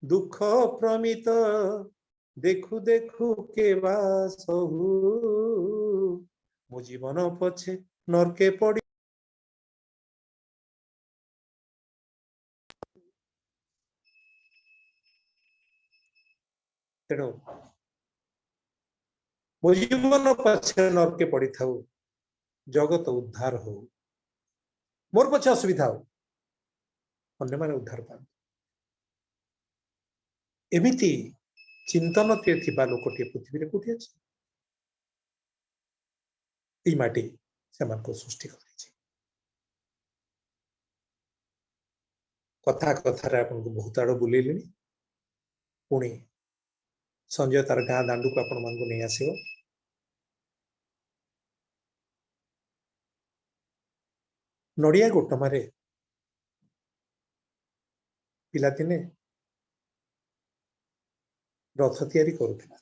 दुख प्रमित देखु देखु के बासहु मो जीवन पछे नरके पड़ी तेणु मो जीवन पछे नरके पड़ी था जगत उद्धार हो मोर पछे असुविधा हो अन्य माने उद्धार पा एमिति चिंतन थिबा लोकटे पृथ्वी रे कोठी अछि ई माटी समान को सृष्टि करिछि कथा कथा रे आपन को बहुत आड़ बुलेलिनी पुणी संजय तार गाँ दांडू को आपण मान को नहीं आसियो नड़िया गोटमारे पिला दिने रथ तैयारी करुथिला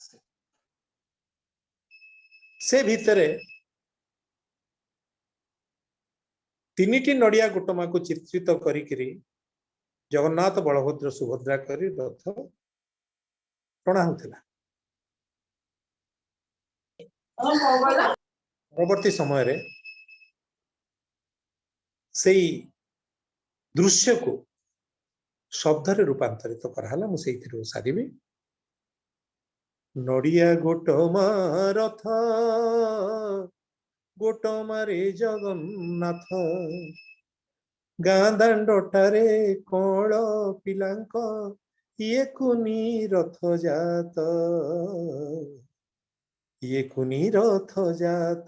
से भितरे तीनिटी नड़िया गुटमा को चित्रित करी जगन्नाथ बलभद्र सुभद्रा करी रथ टणा होता। परवर्ती समय रे सेई दृश्य को शब्द रे रूपांतरित कराला। मु सेइथिरु सारिबी। नड़िया गोटमा रथ गोटमा रे जगन्नाथ गाँ दांडटारे कळ पिलांक ये कुनी रथ जात ये कुनी रथ जात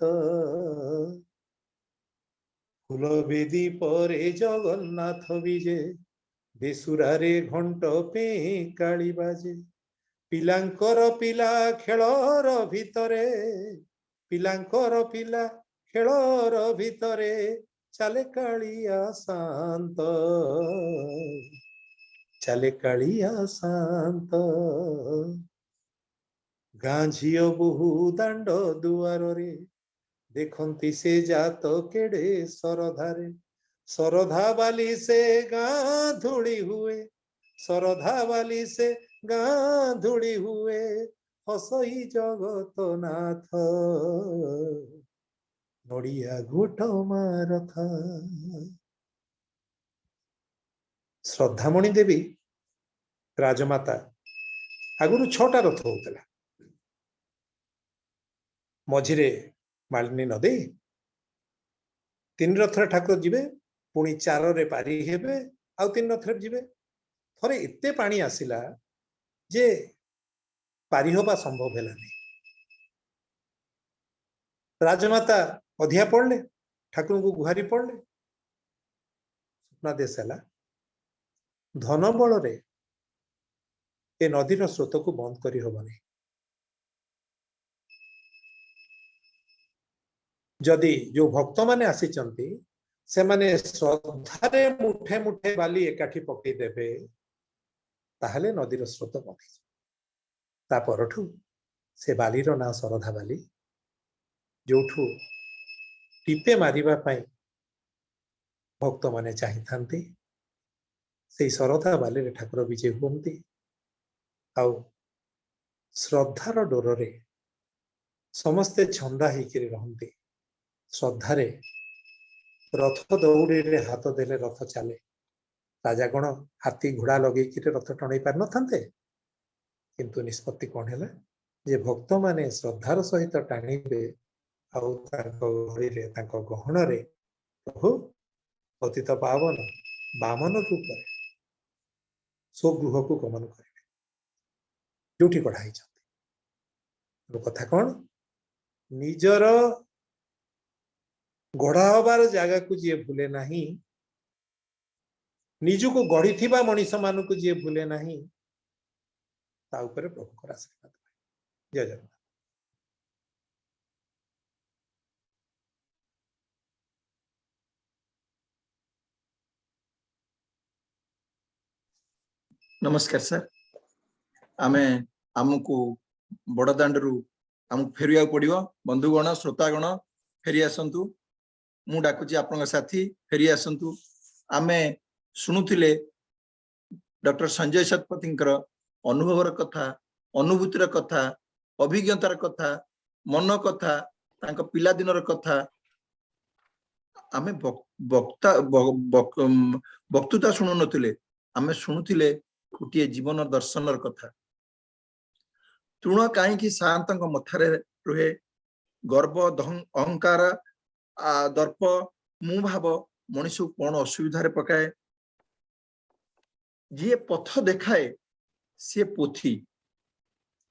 फूल बेदी परे जगन्नाथ विजे बेसुरारे घंट पे काली बाजे पिलांकर पिला खेलर भितरे पिलांकर पिला खेलर भितरे चले कालिया शांत चले कालिया शांत गाँ झियो बहु दांड दुआर रे देखंती से जात केड़े सरधारे सरधा वाली से गाँ धूली हुए सरधा वाली से गाँ धूली हुए हसई जगत नाथ नड़िया गोटमा रथ। श्रद्धामणि देवी राजमाता आगुरु 6टा रथ होतला। मझिरे मालिनी नदी 3 रथ ठाकुर जीवे पुणी 4 रे पारी हेबे आउ 3 रथ जीवे। थरे एते पानी आसिला जे पारी होबा संभव हेला नहीं। राजमाता अधिया पड़ले ठाकुर को गुहारी पड़ले स्वप्नादेश है धन बल रे ए नदीर स्रोत को बंद करी होबनी। जदि जो भक्त माने आसीचंती से माने श्रद्धारे मुठे मुठे बाली एकाठी पकई देबे ताहले नदीर स्रोत बंद ता परठू से बालीर ना सरधा बाली जोठू टीपे मारिबा पाई भक्त माने चाहि थांती से सरधा बाली रे ठाकुर विजय हुंती आउ श्रद्धार डोर रे समस्ते छंदा होकर रहती। श्रद्धारे रथ दौड़ी रे हाथ देले रथ चले। राजा गण हाथी घोड़ा लगे रथ टणई पार नथांते किंतु निष्पत्ति कौन है जे भक्त माने श्रद्धार सहित टाणिबे आउ तांको घड़ी रे तांको गहन रे प्रभु पतित पावन बामन रूप स्वगृह को गमन करेंगे जोठी कढ़ाई कथा कौन निजर गढ़ा हबार जगह को जी भूले नहीं निजु को गढ़ी थिबा मनीष मान को जी भूले नहीं ता ऊपर प्रभु आशीर्वाद। जय जगन्नाथ। नमस्कार सर। आमे आमको बड़दाण्डरू आमको फेरिया पड़ो बंधुगण श्रोतागण फेरी आसतु मु डाकुची आपण साथी फेरी आसतु। आमे शुणुथिले डॉक्टर संजय शतपथी अनुभवर कथा अनुभूतिर कथा अभिज्ञतार कथा मन कथा तांको पिला दिनर कथा आमे वक्ता वक्तृता शुणु नथिले आमे शुणुथिले गोटे जीवन दर्शनर कथा। तृण कहीं सातंक मथारे रुहे गर्व अहंकार दर्प मु भाव मनीष को कौन असुविधा पकाए जी पथ देखाए सी पोथी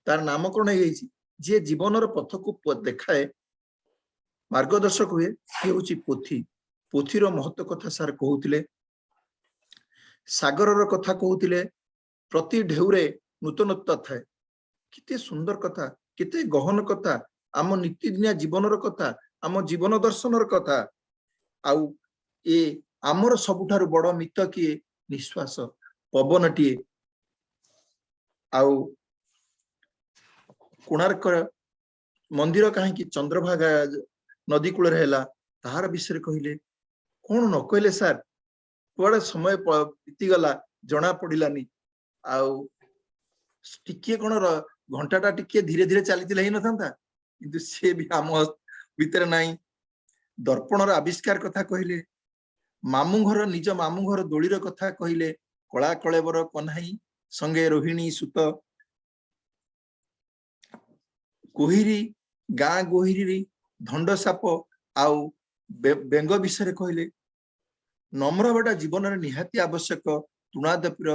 तार नामकरण जी जीवन पथ को देखाए मार्गदर्शक हुए सी हूँ पोथी। पोथीर महत्व कथा सार कहते सागर कथा कहते प्रति ढेउरे नूतनत्व थाए किते सुंदर कथा किते गहन कथा आम नीतिदिनिया जीवनर कथा आम जीवन दर्शनर कथा आउ ए आमर सबुठारु बड़ मित किए निश्वास पवन टीए आउ कोणार्क मंदिर कहीं चंद्रभागा नदी कूल ताहार विषय कहले कौन न कहले सर कुआड़े समय बीतीगला जना पड़िलानी आउ टिके कौन घंटाटा टिके धीरे धीरे चली ही न था किंतु से भी आम भीतर नहीं दर्पणर आविष्कार कथा कहले मामू घर निज मामू घर दोलीर कथा कहले कला कलेबर कन्हाई संगे रोहिणी सुत गोहिरी गाँ गोहिरी धंड साप आउ बेंग विषय कहले नम्र बटा जीवन निहाती आवश्यक तुणादपीर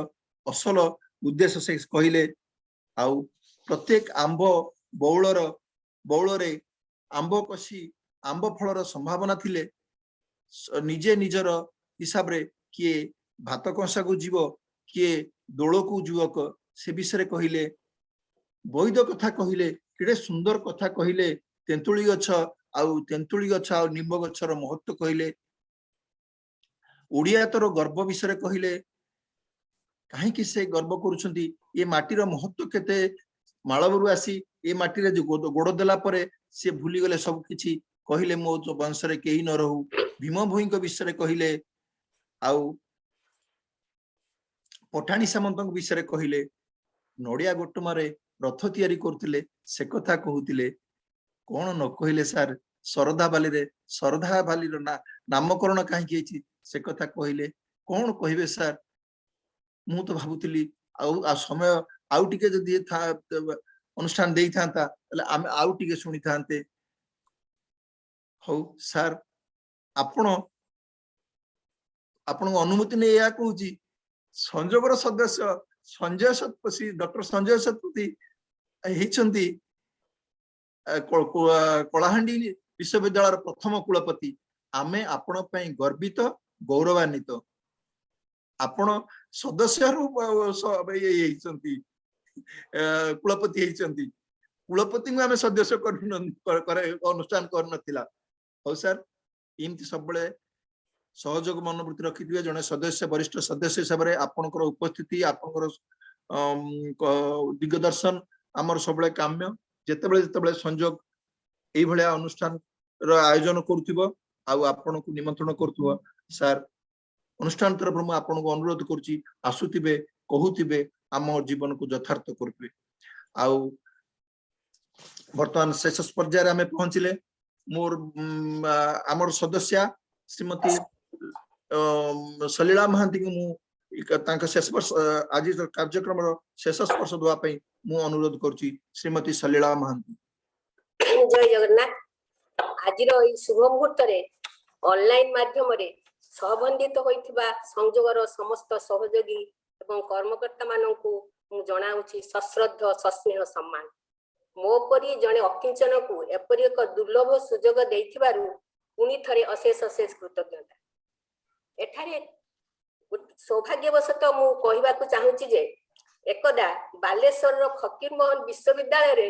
असल उद्देश्य से कहले आउ प्रत्येक आंब बौलर बौलरे आंब कषि आंब फलर संभावना थिले निजे निजर हिसाब रे किए भात कंसा को जीव किए दोल को युवक से विषय कहले वैद कथा कहले केड़े सुंदर कथा कहले तेंतुली गछ आउ तेंतुली गछ आउ निम्ब गछर महत्व कहले ओडिया तर गर्व विषय कहले कहीं से गर्व करुछंती ये माटीर महत्व केते मालवरु आसी ए माटी रे जो गोड़ देला परे से भूली गले सब किछि कहले मो वंश रे केही न रहू भीम भोई विषय कहले आउ पठाणी सामंत विषय कहले नड़िया गोटमारे रथ तैयारी करथिले से कथा कहूतिले कौन न कहले सर शरधा बाली रे शरधा बाली रो नामकरण कहीं से कथा कहले कौन कहबे सर मु तो भाबुतिली आ समय आउ टिके जदि अनुष्ठान देई थांता तले आमे आउ टिके सुनी थांते हो सर आपण आपण अनुमति ने या कहूची संजोगर सदस्य संजय शतपथी डॉक्टर संजय शतपथी हेचंती कलाहांडी विश्वविद्यालय प्रथम कुलपति आमे आपण पई गर्वित गौरवान्वित आपण सदस्य कुलपति हेचंती कुलपति आमे सदस्य अनुष्ठान कर नथिला हो सर इमती सब बळे सहयोग मनोवृत्ति रखिथिबे जने सदस्य वरिष्ठ सदस्य हिसाब रे आपनकर उपस्थिति आपनकर दिग्दर्शन आमर सबले काम्य जेतेबेले संयोग एई भलिया अनुष्ठान रो आयोजन करथिबो आ आपन को निमंत्रण करथिबो सर अनुष्ठान तरफ मु आपन को अनुरोध करछि आसुथिबे कहूथिबे आम जीवन को यथार्थ करबे आ वर्तमान शेष पर्याय आमे पहुंचले मोर आमर सदस्य श्रीमती सलीला महांती को मु शेष वर्ष आज कार्यक्रम शेष स्पर्श देवा मु अनुरोध करुछि श्रीमती सलीला महांती। जय जगन्नाथ आज शुभ मुहूर्त ऑनलाइन माध्यम रे सहबंधित होइथिबा संयोगर समस्त सहयोगी एवं कर्मकर्ता माननकु मु जणाउछि सश्रद्ध सस्नेह सम्मान मो परी जने अकिंचन को एपरि एक दुर्लभ सुजोग देइथिबारु पुनी थरे अशेष अशेष कृतज्ञता एठारे सौभाग्यवशत मु कहिबाकु चाहूछि जे एकदा बालेश्वर रो फकीर मोहन विश्वविद्यालय रे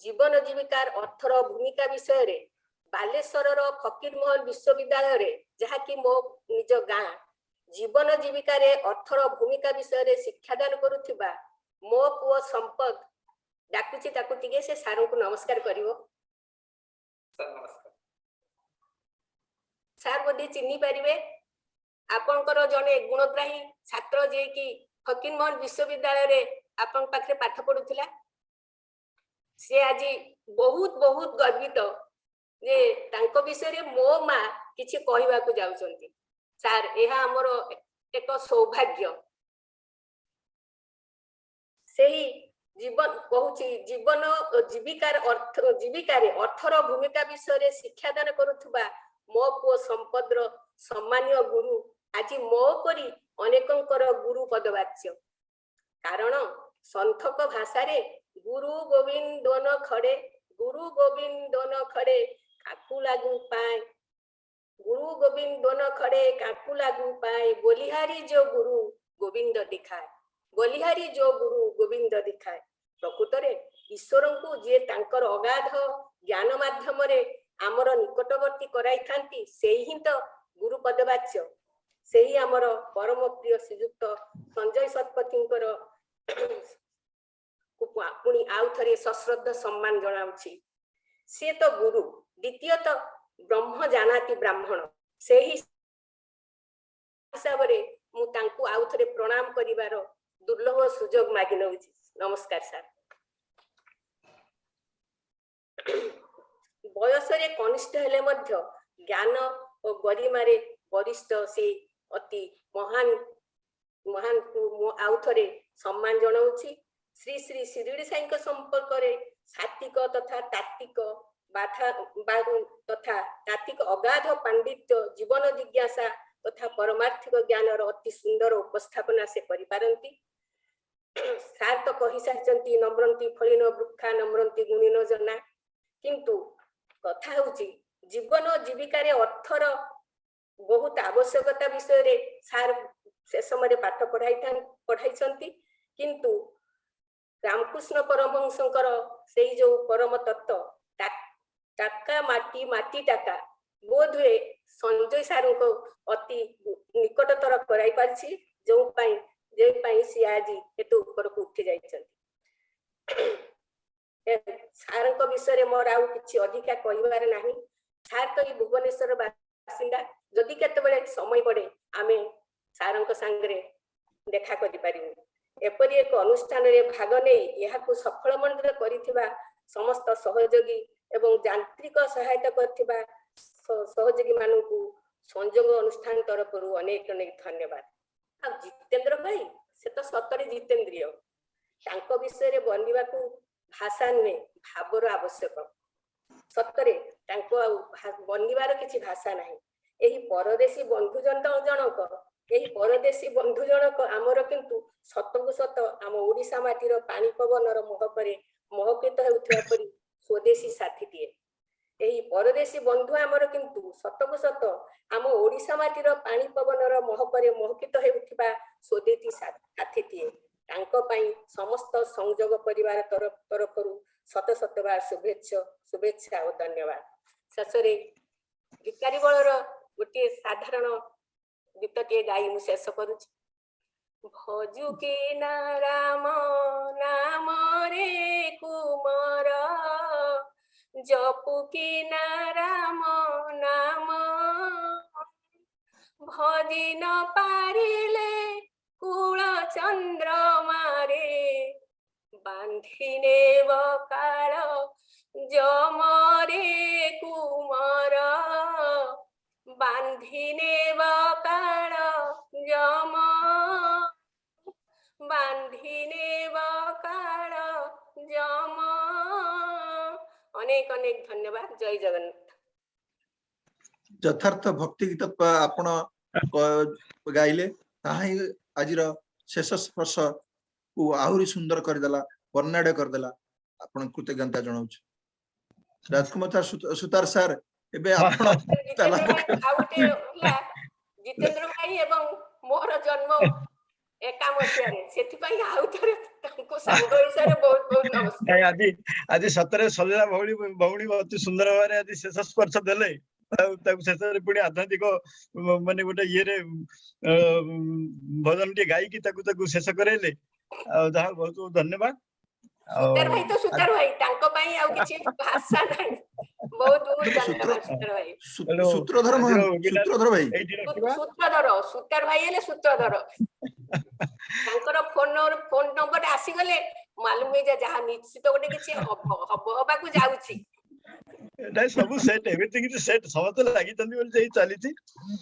जीवन जीविकार अर्थर भूमिका विषय रे बालेश्वर रो फकीर मोहन विश्वविद्यालय रे जहा कि मो निज गां जीवन जीविका रे अर्थर भूमिका विषय रे शिक्षादान करुथिबा मो पुओ संपद डाकुची ताकू टिके से सारू को नमस्कार करिवो। सर नमस्कार सर बोधी चिन्ही पारिबे आपनकर जने गुणग्राही छात्र जे कि फकीर मोहन विश्वविद्यालय रे आपन पाखरे पाठ पढुथिला से आज बहुत बहुत गर्वित जे तांको विषय रे मो मा किछि कहिबा को जाउचंती सर एहा हमर एक सौभाग्य सेही जीवन कहूची जीवन जीविकार अर्थर भूमिका विषय रे शिक्षादान करुथुबा मो पुओ संपद रो सम्मानीय गुरु आज मो परी अनेकंकर गुरु पदवाच्य कारण संथक भाषा रे गुरु गोविंद न खड़े काकू लागू पाए गुरु गोविंद न खड़े काकू लागू पाए बोलिहारी जो गुरु गोविंद दिखाए बोलिहारी जो गुरु गोविंद दिखाए प्रकृत रे ईश्वर को जे तांकर अगाध ज्ञान माध्यम रे आमर निकटवर्ती कराई थांती सेही ही तो गुरु पदवाच्य सेही आमर परम प्रिय श्रीयुक्त संजय शतपथींकर पुणी आउ थरे सश्रद्ध सम्मान जणाउछि से तो गुरु द्वितीय तो ब्रह्म जानाति ब्राह्मण सेही हिसाब रे मु तांकु आउ थरे प्रणाम करिवार दुर्लभ सुजोग मागि नउछि। नमस्कार सर। बयसरे कनिष्ठ हेले मध्य ज्ञान और गरिमारे वरिष्ठ से अति महान महान को आउ थरे सम्मान जनाउछि। श्री श्री शिरडी साईंक संपर्क रे सात्विक तथा तात्विक बाधा तथा तात्विक अगाध पांडित्य जीवन जिज्ञासा तथा परमार्थिक ज्ञान अति सुंदर उपस्थापना से करि पारंती। सार तो कहि सारचंती नम्रंती फलिन वृक्षा नम्रंती गुणिन जना, किंतु कथा होची जीवन जीविकार अर्थर बहुत आवश्यकता विषय रे सार से समय पाठ पढ़ाई, किंतु रामकृष्ण परमहंसंकर से जो परम तत्व टाका माटी माटी टाका बोध हुए संजय सार को अति निकटतर कराई पारछि, जो पाई सी आज एतु ऊपर को उठी जाइछन। सार को विषय रे मोर आउ किछि अधिका कहिबार नाही। सार तो ई भुवनेश्वर बासिंदा, जदि केतेबेले समय पड़े आमे सारंक संगे देखा करि पारिबु। एपरि एक अनुष्ठान रे भाग नै यहाकु सफल मंडल करिथिबा समस्त सहयोगी एवं यांत्रिक सहायता करथिबा सहयोगी मानकु संयोग अनुष्ठान तरफरु अनेक अनेक धन्यवाद। आ जितेंद्र भाई से तो सतरे जितेंद्रिय, तांको विषय रे बनिबाकु भाषा नुहे भावर आवश्यक। सतरे तांको बनिबार किछि भाषा नाही। एही परदेशी बंधु जनक एही परदेशी बंधु जनक आमर किंतु सतकु सत आम ओडिसा माटीर पानी पवनर महकरे महकित हेउथिबा परि स्वदेशी साथी दिए। एही परदेशी बंधु आमर किंतु सतकु सत आम ओडिसा माटीर पानी पवनर महकरे महकित हेउथिबा स्वदेशी साथी दिए। तांको पई समस्त संयोग परिवार तरफरु शत शत बार शुभेच्छा और धन्यवाद। शेषरे भिकारी बलर गोटे साधारण गीतटे गाई मु शेष करूछि। भजु के राम नाम रे कुमार, जपु के राम नाम, भजि न पारिले कुल चंद्रमा रे, बांधिने काल जम रे कुमार, बांधिने काल जम, बांधिने काल जम। अनेक अनेक धन्यवाद। जय जगन्नाथ। यथार्थ भक्ति गीत आपण गाइले ताही आजिर शेष स्पर्श को आहुरी सुंदर करदेला, वर्णाढ्य करदेला। आपण कृतज्ञता जनाउछ। राजकुमार सुतार सर एबे आपण जितेंद्र भाई एवं मोर जन्म एका मसियारे सेति पई आउ थरे तांको संग हिसारे बहुत बहुत नमस्कार। आज सतरे सलिला भौणी अति सुंदर भाବରେ आज शेष स्पर्श देले। शेष पुणी आध्यात्मिक माने गोटे ये भजन टी गाई की शेष करेले। बहुत बहुत धन्यवाद। सुतार भाई तो सुतार भाई तांको पई आउ किछि भाषा नै। बहुत बहुत धन्यवाद सुतार भाई। सूत्रधर भाई सुतार भाई हेले सूत्रधर। तांकर फोन नंबर आसी गले मालूम है जहा निश्चित गोटे किछि हबाकू जाउछि। सब सेट एवरीथिंग इज सेट समस्त लागि तंदी बोल चली